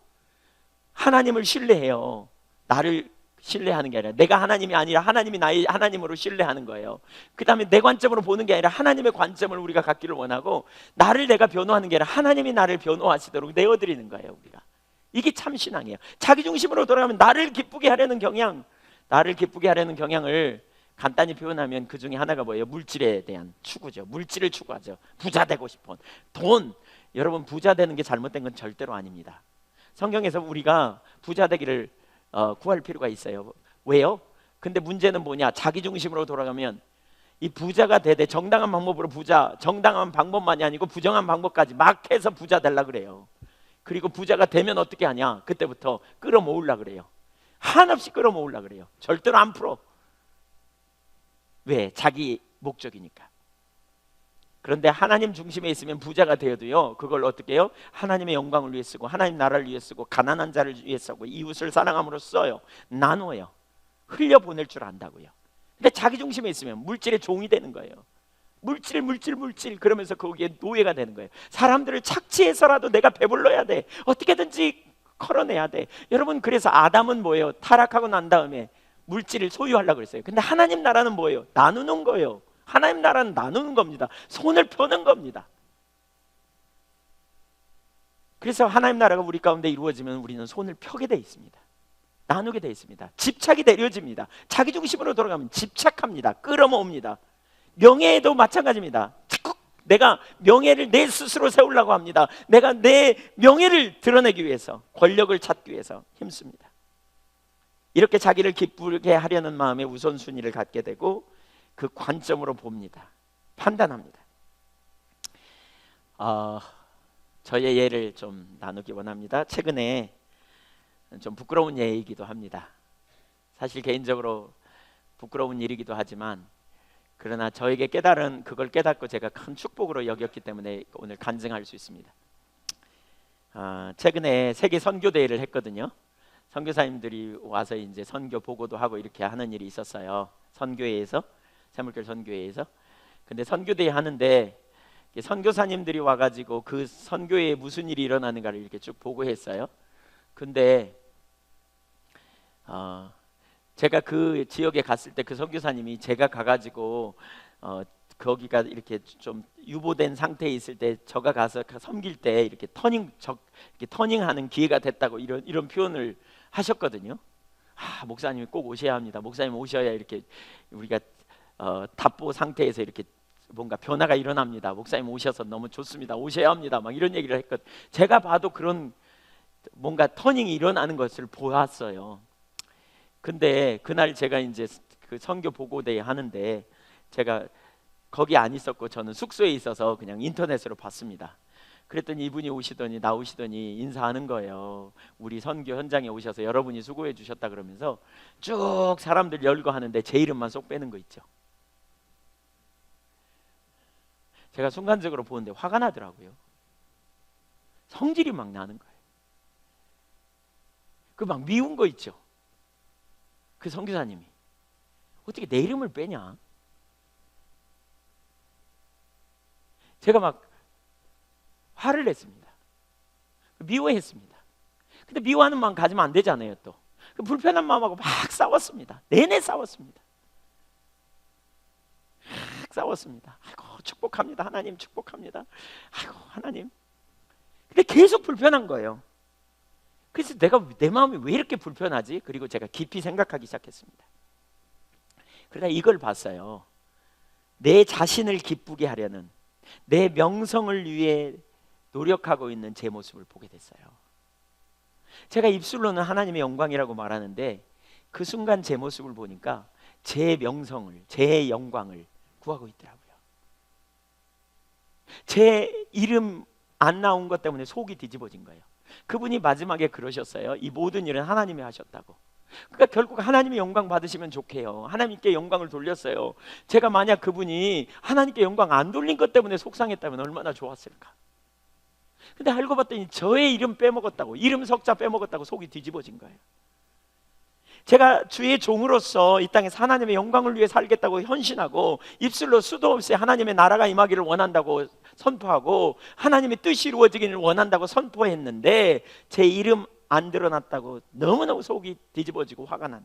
하나님을 신뢰해요. 나를 신뢰하는 게 아니라 내가 하나님이 아니라 하나님이 나의 하나님으로 신뢰하는 거예요. 그 다음에 내 관점으로 보는 게 아니라 하나님의 관점을 우리가 갖기를 원하고, 나를 내가 변호하는 게 아니라 하나님이 나를 변호하시도록 내어드리는 거예요. 우리가 이게 참 신앙이에요. 자기 중심으로 돌아가면 나를 기쁘게 하려는 경향, 나를 기쁘게 하려는 경향을 간단히 표현하면 그 중에 하나가 뭐예요? 물질에 대한 추구죠. 물질을 추구하죠. 부자 되고 싶은 돈. 여러분 부자 되는 게 잘못된 건 절대로 아닙니다. 성경에서 우리가 부자 되기를 구할 필요가 있어요. 왜요? 근데 문제는 뭐냐? 자기 중심으로 돌아가면 이 부자가 되되 정당한 방법으로 정당한 방법만이 아니고 부정한 방법까지 막 해서 부자 되려고 그래요. 그리고 부자가 되면 어떻게 하냐? 그때부터 끌어모으려고 그래요. 한없이 끌어모으려고 그래요. 절대로 안 풀어. 왜? 자기 목적이니까. 그런데 하나님 중심에 있으면 부자가 되어도요 그걸 어떻게 해요? 하나님의 영광을 위해 쓰고 하나님 나라를 위해 쓰고 가난한 자를 위해 쓰고 이웃을 사랑함으로 써요. 나눠요. 흘려보낼 줄 안다고요. 근데 자기 중심에 있으면 물질의 종이 되는 거예요. 물질 그러면서 거기에 노예가 되는 거예요. 사람들을 착취해서라도 내가 배불러야 돼. 어떻게든지 걸어내야 돼. 여러분 그래서 아담은 뭐예요? 타락하고 난 다음에 물질을 소유하려고 그랬어요. 근데 하나님 나라는 뭐예요? 나누는 거예요. 하나님 나라는 나누는 겁니다. 손을 펴는 겁니다. 그래서 하나님 나라가 우리 가운데 이루어지면 우리는 손을 펴게 돼 있습니다. 나누게 되어 있습니다. 집착이 내려집니다. 자기 중심으로 돌아가면 집착합니다. 끌어모읍니다. 명예에도 마찬가지입니다. 자꾸 내가 명예를 내 스스로 세우려고 합니다. 내가 내 명예를 드러내기 위해서, 권력을 찾기 위해서 힘씁니다. 이렇게 자기를 기쁘게 하려는 마음에 우선순위를 갖게 되고 그 관점으로 봅니다. 판단합니다. 저의 예를 좀 나누기 원합니다. 최근에 좀 부끄러운 예이기도 합니다. 사실 개인적으로 부끄러운 일이기도 하지만, 그러나 저에게 그걸 깨닫고 제가 큰 축복으로 여겼기 때문에 오늘 간증할 수 있습니다. 최근에 세계 선교대회를 했거든요. 선교사님들이 와서 이제 선교 보고도 하고 이렇게 하는 일이 있었어요. 선교회에서, 새물교회 선교회에서. 근데 선교대회 하는데 선교사님들이 와가지고 그 선교회에 무슨 일이 일어나는가를 이렇게 쭉 보고했어요. 근데 제가 그 지역에 갔을 때 그 선교사님이 제가 가가지고 거기가 이렇게 좀 유보된 상태에 있을 때 저가 가서 섬길 때 이렇게 터닝하는 기회가 됐다고 이런 표현을 하셨거든요. 목사님이 꼭 오셔야 합니다. 목사님 오셔야 이렇게 우리가 답보 상태에서 이렇게 뭔가 변화가 일어납니다. 목사님 오셔서 너무 좋습니다. 오셔야 합니다. 막 이런 얘기를 했거든요. 제가 봐도 그런 뭔가 터닝이 일어나는 것을 보았어요. 근데 그날 제가 이제 그 선교 보고대회 하는데 제가 거기 안 있었고 저는 숙소에 있어서 그냥 인터넷으로 봤습니다. 그랬더니 이분이 나오시더니 인사하는 거예요. 우리 선교 현장에 오셔서 여러분이 수고해 주셨다 그러면서 쭉 사람들 열거 하는데 제 이름만 쏙 빼는 거 있죠. 제가 순간적으로 보는데 화가 나더라고요. 성질이 막 나는 거예요. 그 막 미운 거 있죠. 그 선교사님이 어떻게 내 이름을 빼냐? 제가 막 화를 냈습니다. 미워했습니다. 근데 미워하는 마음 가지면 안 되잖아요. 또 그 불편한 마음하고 막 싸웠습니다. 내내 싸웠습니다. 막 싸웠습니다. 아이고 축복합니다. 하나님 축복합니다. 아이고 하나님. 근데 계속 불편한 거예요. 그래서 내 마음이 왜 이렇게 불편하지? 그리고 제가 깊이 생각하기 시작했습니다. 그러다 이걸 봤어요. 내 자신을 기쁘게 하려는, 내 명성을 위해 노력하고 있는 제 모습을 보게 됐어요. 제가 입술로는 하나님의 영광이라고 말하는데 그 순간 제 모습을 보니까 제 명성을, 제 영광을 구하고 있더라고요. 제 이름 안 나온 것 때문에 속이 뒤집어진 거예요. 그분이 마지막에 그러셨어요. 이 모든 일은 하나님이 하셨다고. 그러니까 결국 하나님의 영광 받으시면 좋게요. 하나님께 영광을 돌렸어요. 제가 만약 그분이 하나님께 영광 안 돌린 것 때문에 속상했다면 얼마나 좋았을까. 근데 알고 봤더니 저의 이름 빼먹었다고, 이름 석자 빼먹었다고 속이 뒤집어진 거예요. 제가 주의 종으로서 이 땅에서 하나님의 영광을 위해 살겠다고 헌신하고 입술로 수도 없이 하나님의 나라가 임하기를 원한다고 선포하고 하나님의 뜻이 이루어지기를 원한다고 선포했는데 제 이름 안 드러났다고 너무너무 속이 뒤집어지고 화가 난.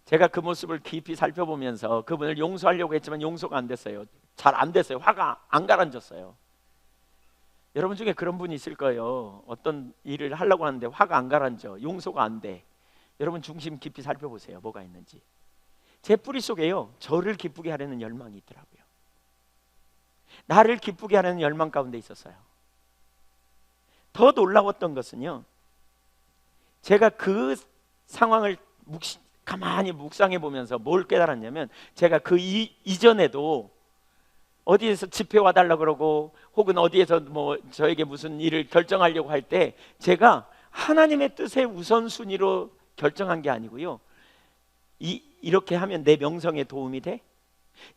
제가 그 모습을 깊이 살펴보면서 그분을 용서하려고 했지만 용서가 안 됐어요. 잘 안 됐어요. 화가 안 가라앉았어요. 여러분 중에 그런 분이 있을 거예요. 어떤 일을 하려고 하는데 화가 안 가라앉아, 용서가 안 돼. 여러분 중심 깊이 살펴보세요. 뭐가 있는지. 제 뿌리 속에요, 저를 기쁘게 하려는 열망이 있더라고요. 나를 기쁘게 하려는 열망 가운데 있었어요. 더 놀라웠던 것은요, 제가 그 상황을 가만히 묵상해 보면서 뭘 깨달았냐면, 제가 그 이전에도 어디에서 집회 와달라 그러고 혹은 어디에서 뭐 저에게 무슨 일을 결정하려고 할 때 제가 하나님의 뜻의 우선순위로 결정한 게 아니고요, 이렇게 하면 내 명성에 도움이 돼?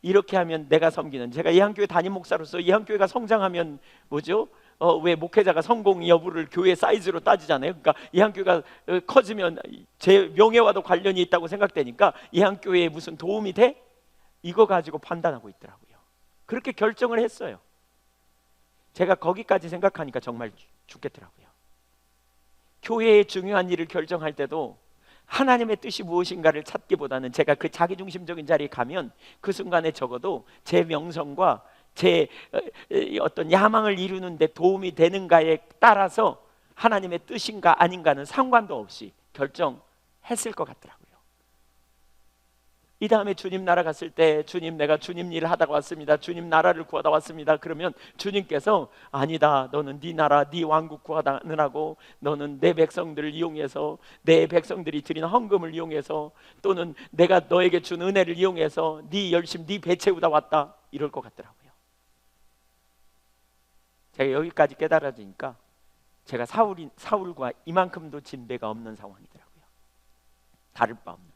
이렇게 하면 내가 섬기는, 제가 예한교회 담임 목사로서 예한교회가 성장하면 뭐죠? 왜 목회자가 성공 여부를 교회 사이즈로 따지잖아요. 그러니까 예한교회가 커지면 제 명예와도 관련이 있다고 생각되니까 예한교회에 무슨 도움이 돼? 이거 가지고 판단하고 있더라고요. 그렇게 결정을 했어요. 제가 거기까지 생각하니까 정말 죽겠더라고요. 교회의 중요한 일을 결정할 때도 하나님의 뜻이 무엇인가를 찾기보다는 제가 그 자기중심적인 자리에 가면 그 순간에 적어도 제 명성과 제 어떤 야망을 이루는 데 도움이 되는가에 따라서 하나님의 뜻인가 아닌가는 상관도 없이 결정했을 것 같더라고요. 이 다음에 주님 나라 갔을 때, 주님 내가 주님 일을 하다가 왔습니다, 주님 나라를 구하다 왔습니다. 그러면 주님께서 아니다, 너는 네 나라 네 왕국 구하느라고 너는 내 백성들을 이용해서, 내 백성들이 드린 헌금을 이용해서, 또는 내가 너에게 준 은혜를 이용해서 네 열심 네 배 채우다 왔다, 이럴 것 같더라고요. 제가 여기까지 깨달아지니까 제가 사울과 이만큼도 진배가 없는 상황이더라고요. 다를 바 없는.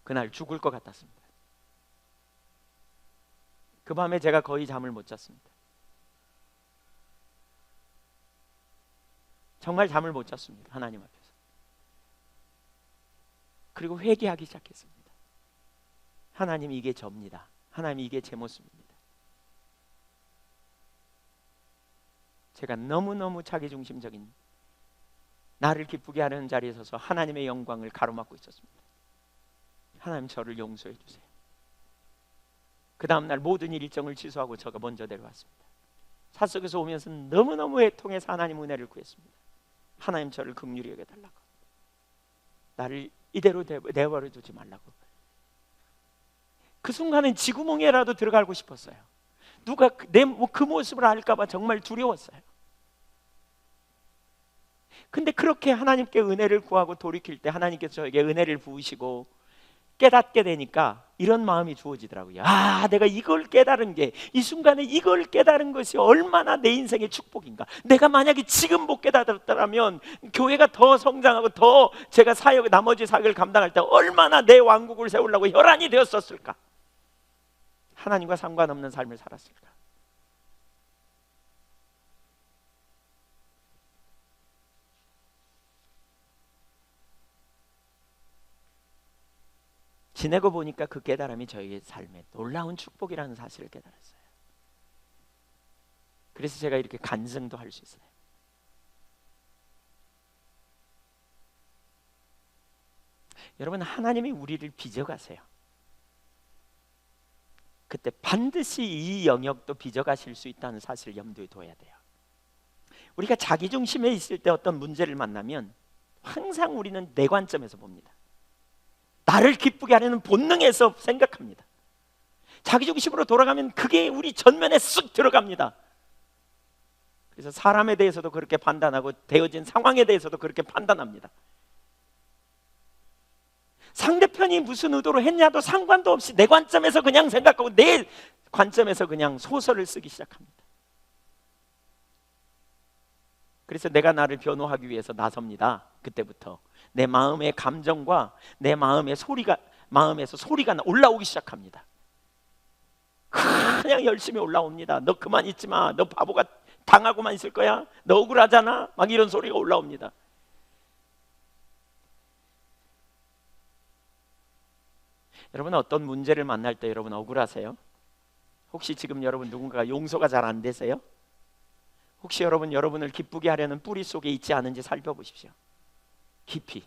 그날 죽을 것 같았습니다. 그 밤에 제가 거의 잠을 못 잤습니다. 정말 잠을 못 잤습니다. 하나님 앞에서. 그리고 회개하기 시작했습니다. 하나님, 이게 접니다. 하나님, 이게 제 모습입니다. 제가 너무너무 자기중심적인, 나를 기쁘게 하는 자리에 서서 하나님의 영광을 가로막고 있었습니다. 하나님, 저를 용서해 주세요. 그 다음날 모든 일정을 취소하고 제가 먼저 내려왔습니다. 차 속에서 오면서 너무너무 애통해서 하나님 은혜를 구했습니다. 하나님, 저를 긍휼히 여겨달라고, 나를 이대로 내버려 두지 말라고. 그 순간엔 지구멍에라도 들어가고 싶었어요. 누가 그 모습을 알까봐 정말 두려웠어요. 근데 그렇게 하나님께 은혜를 구하고 돌이킬 때 하나님께서 저에게 은혜를 부으시고 깨닫게 되니까 이런 마음이 주어지더라고요. 아, 내가 이걸 깨달은 게, 이 순간에 이걸 깨달은 것이 얼마나 내 인생의 축복인가. 내가 만약에 지금 못 깨달았다면 교회가 더 성장하고 더 제가 나머지 사역을 감당할 때 얼마나 내 왕국을 세우려고 혈안이 되었었을까. 하나님과 상관없는 삶을 살았을까. 지내고 보니까 그 깨달음이 저희의 삶에 놀라운 축복이라는 사실을 깨달았어요. 그래서 제가 이렇게 간증도 할 수 있어요. 여러분, 하나님이 우리를 빚어가세요. 그때 반드시 이 영역도 빚어가실 수 있다는 사실을 염두에 둬야 돼요. 우리가 자기중심에 있을 때 어떤 문제를 만나면 항상 우리는 내 관점에서 봅니다. 나를 기쁘게 하려는 본능에서 생각합니다. 자기중심으로 돌아가면 그게 우리 전면에 쓱 들어갑니다. 그래서 사람에 대해서도 그렇게 판단하고 되어진 상황에 대해서도 그렇게 판단합니다. 상대편이 무슨 의도로 했냐도 상관도 없이 내 관점에서 그냥 생각하고 내 관점에서 그냥 소설을 쓰기 시작합니다. 그래서 내가 나를 변호하기 위해서 나섭니다. 그때부터 내 마음의 감정과 내 마음의 마음에서 소리가 올라오기 시작합니다. 그냥 열심히 올라옵니다. 너 그만 있지 마. 너 바보가 당하고만 있을 거야. 너 억울하잖아. 막 이런 소리가 올라옵니다. 여러분, 어떤 문제를 만날 때 여러분 억울하세요? 혹시 지금 여러분 누군가가 용서가 잘 안 되세요? 혹시 여러분을 기쁘게 하려는 뿌리 속에 있지 않은지 살펴보십시오. 깊이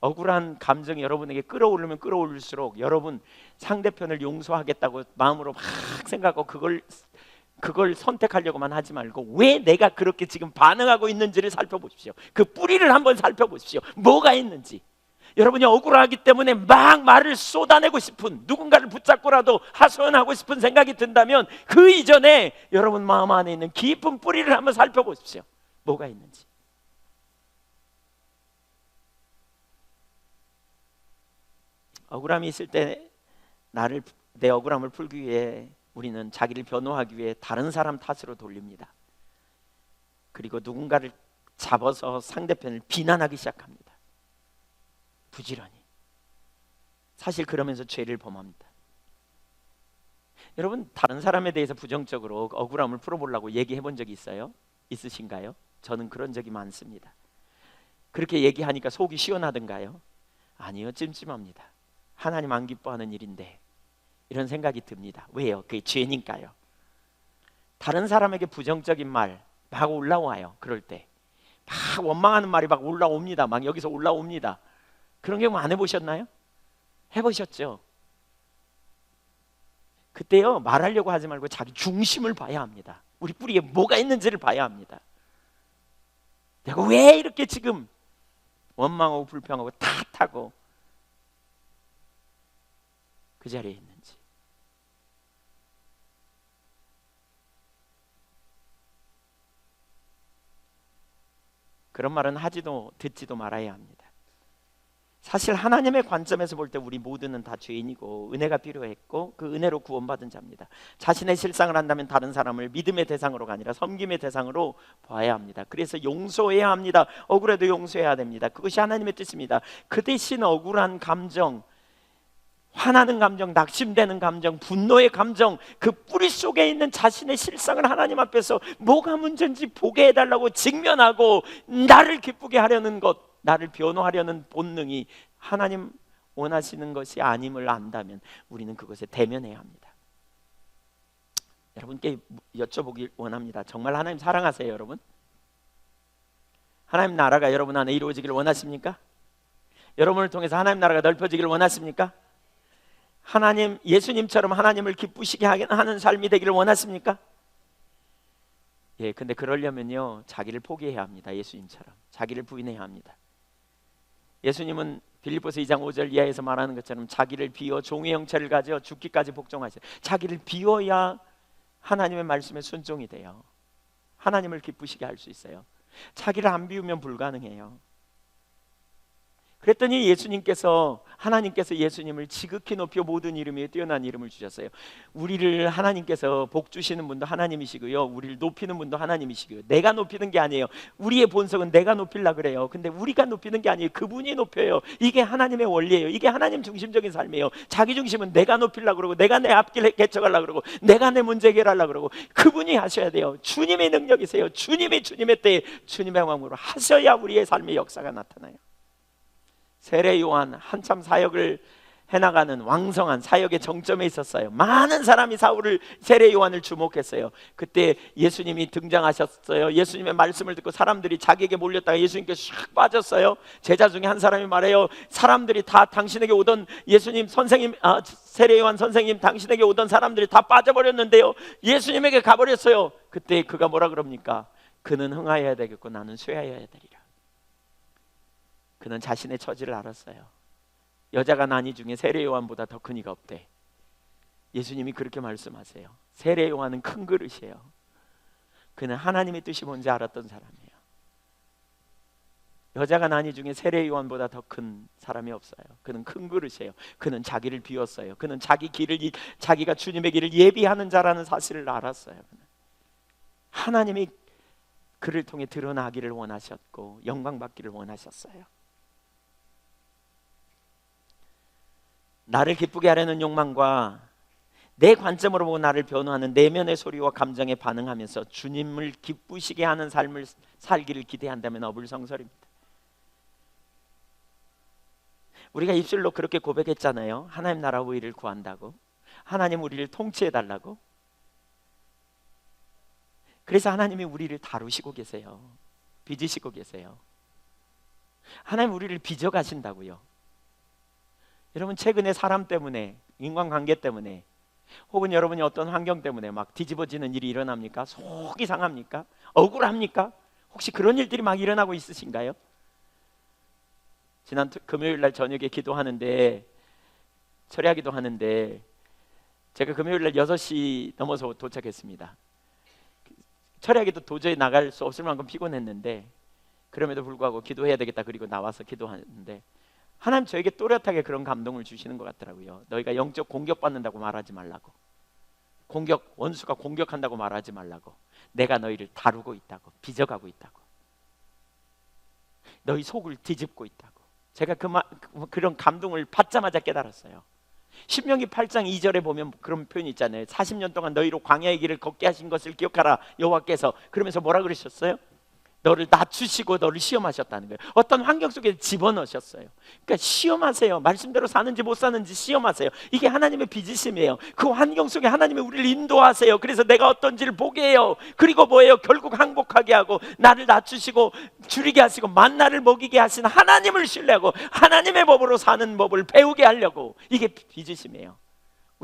억울한 감정이 여러분에게 끌어오르면 끌어올릴수록 여러분 상대편을 용서하겠다고 마음으로 막 생각하고 그걸 선택하려고만 하지 말고 왜 내가 그렇게 지금 반응하고 있는지를 살펴보십시오. 그 뿌리를 한번 살펴보십시오. 뭐가 있는지. 여러분이 억울하기 때문에 막 말을 쏟아내고 싶은, 누군가를 붙잡고라도 하소연하고 싶은 생각이 든다면 그 이전에 여러분 마음 안에 있는 깊은 뿌리를 한번 살펴보십시오. 뭐가 있는지. 억울함이 있을 때 내 억울함을 풀기 위해 우리는 자기를 변호하기 위해 다른 사람 탓으로 돌립니다. 그리고 누군가를 잡아서 상대편을 비난하기 시작합니다. 부지런히. 사실 그러면서 죄를 범합니다. 여러분, 다른 사람에 대해서 부정적으로 억울함을 풀어보려고 얘기해 본 적이 있으신가요? 저는 그런 적이 많습니다. 그렇게 얘기하니까 속이 시원하던가요? 아니요, 찜찜합니다. 하나님 안 기뻐하는 일인데 이런 생각이 듭니다. 왜요? 그게 죄니까요. 다른 사람에게 부정적인 말 막 올라와요. 그럴 때 막 원망하는 말이 막 올라옵니다. 막 여기서 올라옵니다. 그런 경우 안 해보셨나요? 해보셨죠? 그때요, 말하려고 하지 말고 자기 중심을 봐야 합니다. 우리 뿌리에 뭐가 있는지를 봐야 합니다. 내가 왜 이렇게 지금 원망하고 불평하고 탓하고 그 자리에 있는지. 그런 말은 하지도 듣지도 말아야 합니다. 사실 하나님의 관점에서 볼 때 우리 모두는 다 죄인이고 은혜가 필요했고 그 은혜로 구원받은 자입니다. 자신의 실상을 한다면 다른 사람을 믿음의 대상으로가 아니라 섬김의 대상으로 봐야 합니다. 그래서 용서해야 합니다. 억울해도 용서해야 됩니다. 그것이 하나님의 뜻입니다. 그 대신 억울한 감정, 화나는 감정, 낙심되는 감정, 분노의 감정, 그 뿌리 속에 있는 자신의 실상을 하나님 앞에서 뭐가 문제인지 보게 해달라고 직면하고 나를 기쁘게 하려는 것, 나를 변호하려는 본능이 하나님 원하시는 것이 아님을 안다면 우리는 그것에 대면해야 합니다. 여러분께 여쭤보길 원합니다. 정말 하나님 사랑하세요, 여러분? 하나님 나라가 여러분 안에 이루어지기를 원하십니까? 여러분을 통해서 하나님 나라가 넓혀지기를 원하십니까? 하나님, 예수님처럼 하나님을 기쁘시게 하는 삶이 되기를 원하십니까? 예, 근데 그러려면요 자기를 포기해야 합니다. 예수님처럼 자기를 부인해야 합니다. 예수님은 빌립보서 2장 5절 이하에서 말하는 것처럼 자기를 비워 종의 형체를 가져 죽기까지 복종하셔요. 자기를 비워야 하나님의 말씀에 순종이 돼요. 하나님을 기쁘시게 할 수 있어요. 자기를 안 비우면 불가능해요. 그랬더니 하나님께서 예수님을 지극히 높여 모든 이름 위에 뛰어난 이름을 주셨어요. 우리를 하나님께서 복 주시는 분도 하나님이시고요, 우리를 높이는 분도 하나님이시고요. 내가 높이는 게 아니에요. 우리의 본성은 내가 높이려고 그래요. 근데 우리가 높이는 게 아니에요. 그분이 높여요. 이게 하나님의 원리예요. 이게 하나님 중심적인 삶이에요. 자기 중심은 내가 높이려고 그러고, 내가 내 앞길 개척하려고 그러고, 내가 내 문제 해결하려고 그러고, 그분이 하셔야 돼요. 주님의 능력이세요. 주님의 때에 주님의 왕으로 하셔야 우리의 삶의 역사가 나타나요. 세례 요한 한참 사역을 해나가는 왕성한 사역의 정점에 있었어요. 많은 사람이 세례 요한을 주목했어요. 그때 예수님이 등장하셨어요. 예수님의 말씀을 듣고 사람들이 자기에게 몰렸다가 예수님께 샥 빠졌어요. 제자 중에 한 사람이 말해요. 사람들이 다 당신에게 오던 예수님 선생님, 세례 요한 선생님, 당신에게 오던 사람들이 다 빠져버렸는데요, 예수님에게 가버렸어요. 그때 그가 뭐라 그럽니까? 그는 흥하여야 되겠고 나는 쇠하여야 되리라. 그는 자신의 처지를 알았어요. 여자가 난이 중에 세례 요한보다 더 큰 이가 없대. 예수님이 그렇게 말씀하세요. 세례 요한은 큰 그릇이에요. 그는 하나님의 뜻이 뭔지 알았던 사람이에요. 여자가 난이 중에 세례 요한보다 더 큰 사람이 없어요. 그는 큰 그릇이에요. 그는 자기를 비웠어요. 그는 자기가 주님의 길을 예비하는 자라는 사실을 알았어요. 하나님이 그를 통해 드러나기를 원하셨고 영광 받기를 원하셨어요. 나를 기쁘게 하려는 욕망과 내 관점으로 보고 나를 변호하는 내면의 소리와 감정에 반응하면서 주님을 기쁘시게 하는 삶을 살기를 기대한다면 어불성설입니다. 우리가 입술로 그렇게 고백했잖아요. 하나님 나라 의를 구한다고, 하나님 우리를 통치해달라고. 그래서 하나님이 우리를 다루시고 계세요. 빚으시고 계세요. 하나님 우리를 빚어가신다고요. 여러분, 최근에 사람 때문에, 인간관계 때문에, 혹은 여러분이 어떤 환경 때문에 막 뒤집어지는 일이 일어납니까? 속이 상합니까? 억울합니까? 혹시 그런 일들이 막 일어나고 있으신가요? 지난 금요일 날 저녁에 기도하는데, 철야기도 하는데, 제가 금요일 날 6시 넘어서 도착했습니다. 철야기도 도저히 나갈 수 없을 만큼 피곤했는데, 그럼에도 불구하고 기도해야 되겠다 그리고 나와서 기도하는데, 하나님 저에게 또렷하게 그런 감동을 주시는 것 같더라고요. 너희가 영적 공격받는다고 말하지 말라고, 원수가 공격한다고 말하지 말라고, 내가 너희를 다루고 있다고, 빚어가고 있다고, 너희 속을 뒤집고 있다고. 제가 그런 감동을 받자마자 깨달았어요. 신명기 8장 2절에 보면 그런 표현이 있잖아요. 40년 동안 너희로 광야의 길을 걷게 하신 것을 기억하라 여호와께서. 그러면서 뭐라 그러셨어요? 너를 낮추시고 너를 시험하셨다는 거예요. 어떤 환경 속에 집어넣으셨어요. 그러니까 시험하세요. 말씀대로 사는지 못 사는지 시험하세요. 이게 하나님의 빚으심이에요. 그 환경 속에 하나님이 우리를 인도하세요. 그래서 내가 어떤지를 보게 해요. 그리고 뭐예요? 결국 항복하게 하고 나를 낮추시고 줄이게 하시고 만나를 먹이게 하신 하나님을 신뢰하고 하나님의 법으로 사는 법을 배우게 하려고. 이게 빚으심이에요.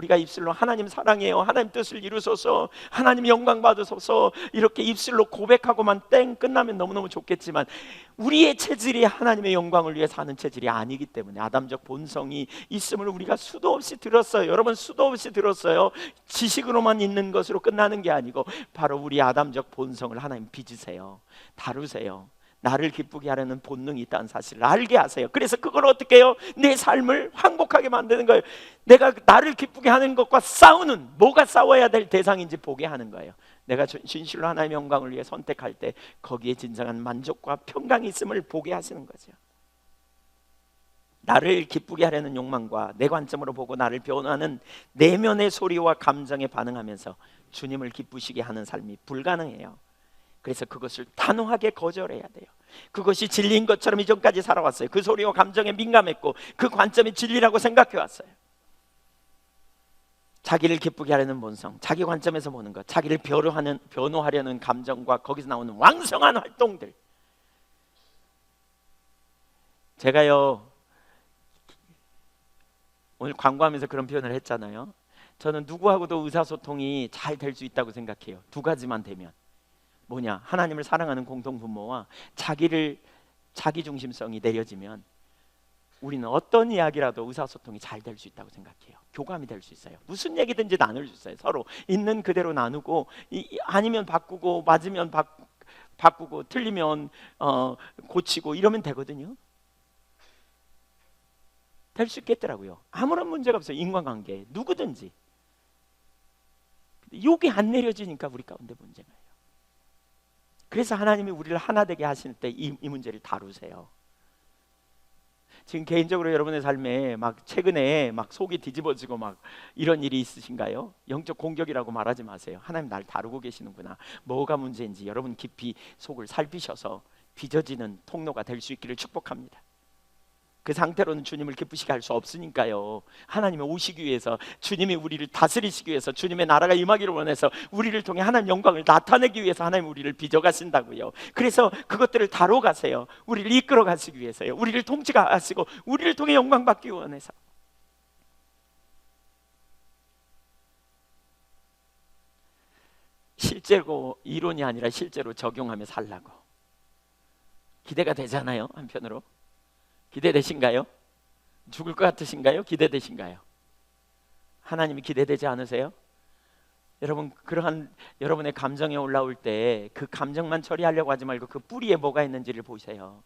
우리가 입술로 하나님 사랑해요, 하나님 뜻을 이루소서, 하나님 영광 받으소서 이렇게 입술로 고백하고만 땡 끝나면 너무너무 좋겠지만 우리의 체질이 하나님의 영광을 위해 사는 체질이 아니기 때문에 아담적 본성이 있음을 우리가 수도 없이 들었어요. 여러분, 수도 없이 들었어요. 지식으로만 있는 것으로 끝나는 게 아니고 바로 우리 아담적 본성을 하나님 빚으세요. 다루세요. 나를 기쁘게 하려는 본능이 있다는 사실을 알게 하세요. 그래서 그걸 어떻게 해요? 내 삶을 행복하게 만드는 거예요. 내가 나를 기쁘게 하는 것과 싸우는, 뭐가 싸워야 될 대상인지 보게 하는 거예요. 내가 진실로 하나님의 영광을 위해 선택할 때 거기에 진정한 만족과 평강이 있음을 보게 하시는 거죠. 나를 기쁘게 하려는 욕망과 내 관점으로 보고 나를 변호하는 내면의 소리와 감정에 반응하면서 주님을 기쁘시게 하는 삶이 불가능해요. 그래서 그것을 단호하게 거절해야 돼요. 그것이 진리인 것처럼 이전까지 살아왔어요. 그 소리와 감정에 민감했고 그 관점이 진리라고 생각해왔어요. 자기를 기쁘게 하려는 본성, 자기 관점에서 보는 것, 자기를 변호하려는 감정과 거기서 나오는 왕성한 활동들. 제가요 오늘 광고하면서 그런 표현을 했잖아요. 저는 누구하고도 의사소통이 잘 될 수 있다고 생각해요. 두 가지만 되면. 뭐냐? 하나님을 사랑하는 공동분모와 자기 중심성이 내려지면 우리는 어떤 이야기라도 의사소통이 잘 될 수 있다고 생각해요. 교감이 될 수 있어요. 무슨 얘기든지 나눌 수 있어요. 서로 있는 그대로 나누고 아니면 바꾸고 맞으면 바꾸고 틀리면 고치고 이러면 되거든요. 될 수 있겠더라고요. 아무런 문제가 없어요. 인간관계 누구든지. 욕이 안 내려지니까 우리 가운데 문제가 있어요. 그래서 하나님이 우리를 하나 되게 하실 때 이 문제를 다루세요. 지금 개인적으로 여러분의 삶에 막 최근에 막 속이 뒤집어지고 막 이런 일이 있으신가요? 영적 공격이라고 말하지 마세요. 하나님 날 다루고 계시는구나. 뭐가 문제인지 여러분 깊이 속을 살피셔서 빚어지는 통로가 될 수 있기를 축복합니다. 그 상태로는 주님을 기쁘시게 할 수 없으니까요. 하나님이 오시기 위해서, 주님이 우리를 다스리시기 위해서, 주님의 나라가 임하기를 원해서 우리를 통해 하나님 영광을 나타내기 위해서 하나님 우리를 빚어가신다고요. 그래서 그것들을 다뤄가세요. 우리를 이끌어 가시기 위해서요. 우리를 통치하시고 우리를 통해 영광 받기 원해서. 실제로 이론이 아니라 실제로 적용하며 살라고. 기대가 되잖아요. 한편으로 기대되신가요? 죽을 것 같으신가요? 기대되신가요? 하나님이 기대되지 않으세요? 여러분, 그러한 여러분의 감정이 올라올 때 그 감정만 처리하려고 하지 말고 그 뿌리에 뭐가 있는지를 보세요.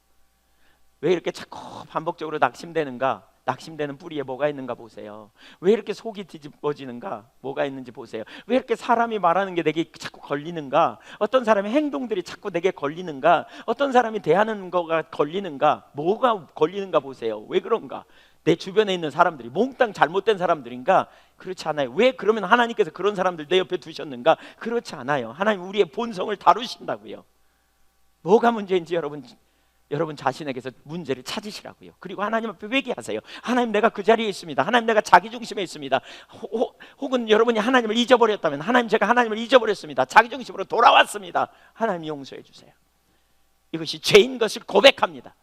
왜 이렇게 자꾸 반복적으로 낙심되는가? 낙심되는 뿌리에 뭐가 있는가 보세요. 왜 이렇게 속이 뒤집어지는가? 뭐가 있는지 보세요. 왜 이렇게 사람이 말하는 게 내게 자꾸 걸리는가? 어떤 사람의 행동들이 자꾸 내게 걸리는가? 어떤 사람이 대하는 거가 걸리는가? 뭐가 걸리는가 보세요. 왜 그런가? 내 주변에 있는 사람들이 몽땅 잘못된 사람들인가? 그렇지 않아요. 왜 그러면 하나님께서 그런 사람들 내 옆에 두셨는가? 그렇지 않아요. 하나님 우리의 본성을 다루신다고요. 뭐가 문제인지 여러분 자신에게서 문제를 찾으시라고요. 그리고 하나님 앞에 회개하세요. 하나님, 내가 그 자리에 있습니다. 하나님, 내가 자기중심에 있습니다. 혹은 여러분이 하나님을 잊어버렸다면, 하나님, 제가 하나님을 잊어버렸습니다. 자기중심으로 돌아왔습니다. 하나님 용서해 주세요. 이것이 죄인 것을 고백합니다.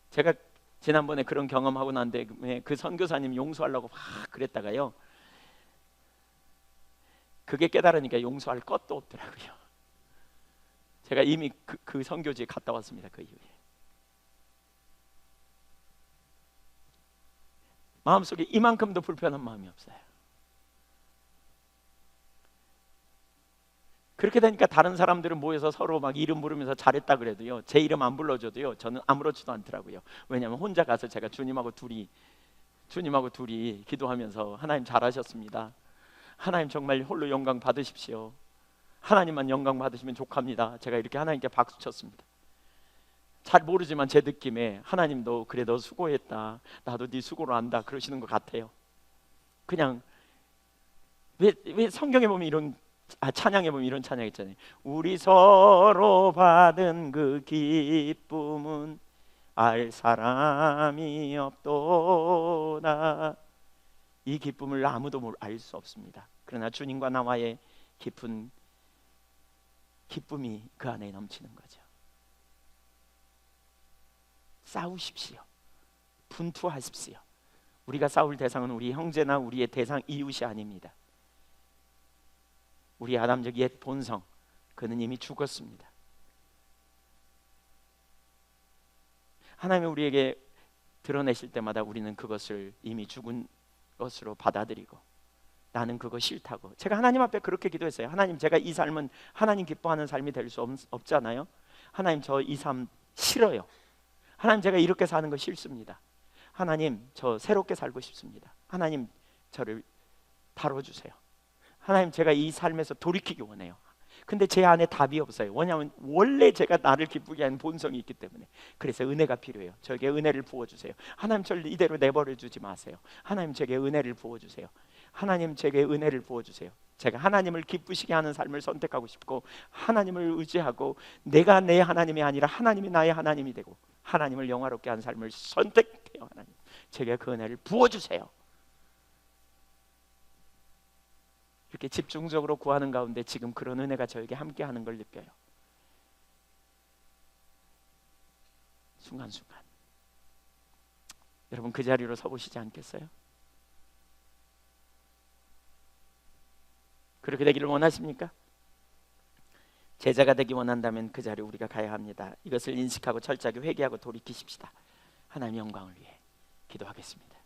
제가 지난번에 그런 경험하고 난 다음에 그 선교사님 용서하려고 막 그랬다가요, 그게 깨달으니까 용서할 것도 없더라고요. 제가 이미 그 선교지에 갔다 왔습니다. 그 이후에 마음속에 이만큼도 불편한 마음이 없어요. 그렇게 되니까 다른 사람들은 모여서 서로 막 이름 부르면서 잘했다 그래도요, 제 이름 안 불러줘도요, 저는 아무렇지도 않더라고요. 왜냐하면 혼자 가서 제가 주님하고 둘이 기도하면서 하나님 잘하셨습니다. 하나님 정말 홀로 영광 받으십시오. 하나님만 영광 받으시면 족합니다. 제가 이렇게 하나님께 박수 쳤습니다. 잘 모르지만 제 느낌에 하나님도 그래 너 수고했다, 나도 네 수고를 안다 그러시는 것 같아요. 그냥 왜 성경에 보면 이런 찬양에 보면 이런 찬양 있잖아요. 우리 서로 받은 그 기쁨은 알 사람이 없도다. 이 기쁨을 아무도 알 수 없습니다. 그러나 주님과 나와의 깊은 기쁨이 그 안에 넘치는 거죠. 싸우십시오. 분투하십시오. 우리가 싸울 대상은 우리 형제나 우리의 대상 이웃이 아닙니다. 우리 아담적 옛 본성, 그는 이미 죽었습니다. 하나님이 우리에게 드러내실 때마다 우리는 그것을 이미 죽은 것으로 받아들이고, 나는 그거 싫다고. 제가 하나님 앞에 그렇게 기도했어요. 하나님, 제가 이 삶은 하나님 기뻐하는 삶이 될 수 없잖아요. 하나님, 저 이 삶 싫어요. 하나님, 제가 이렇게 사는 거 싫습니다. 하나님, 저 새롭게 살고 싶습니다. 하나님, 저를 다뤄주세요. 하나님, 제가 이 삶에서 돌이키기 원해요. 근데 제 안에 답이 없어요. 왜냐하면 원래 제가 나를 기쁘게 하는 본성이 있기 때문에. 그래서 은혜가 필요해요. 저에게 은혜를 부어주세요. 하나님, 저를 이대로 내버려 두지 마세요. 하나님, 제게 은혜를 부어주세요. 하나님, 제게 은혜를 부어주세요. 제가 하나님을 기쁘시게 하는 삶을 선택하고 싶고, 하나님을 의지하고, 내가 내 하나님이 아니라 하나님이 나의 하나님이 되고, 하나님을 영화롭게 하는 삶을 선택해요. 하나님, 제게 그 은혜를 부어주세요. 이렇게 집중적으로 구하는 가운데 지금 그런 은혜가 저에게 함께하는 걸 느껴요. 순간순간. 여러분, 그 자리로 서보시지 않겠어요? 그렇게 되기를 원하십니까? 제자가 되기 원한다면 그 자리에 우리가 가야 합니다. 이것을 인식하고 철저하게 회개하고 돌이키십시다. 하나님 영광을 위해 기도하겠습니다.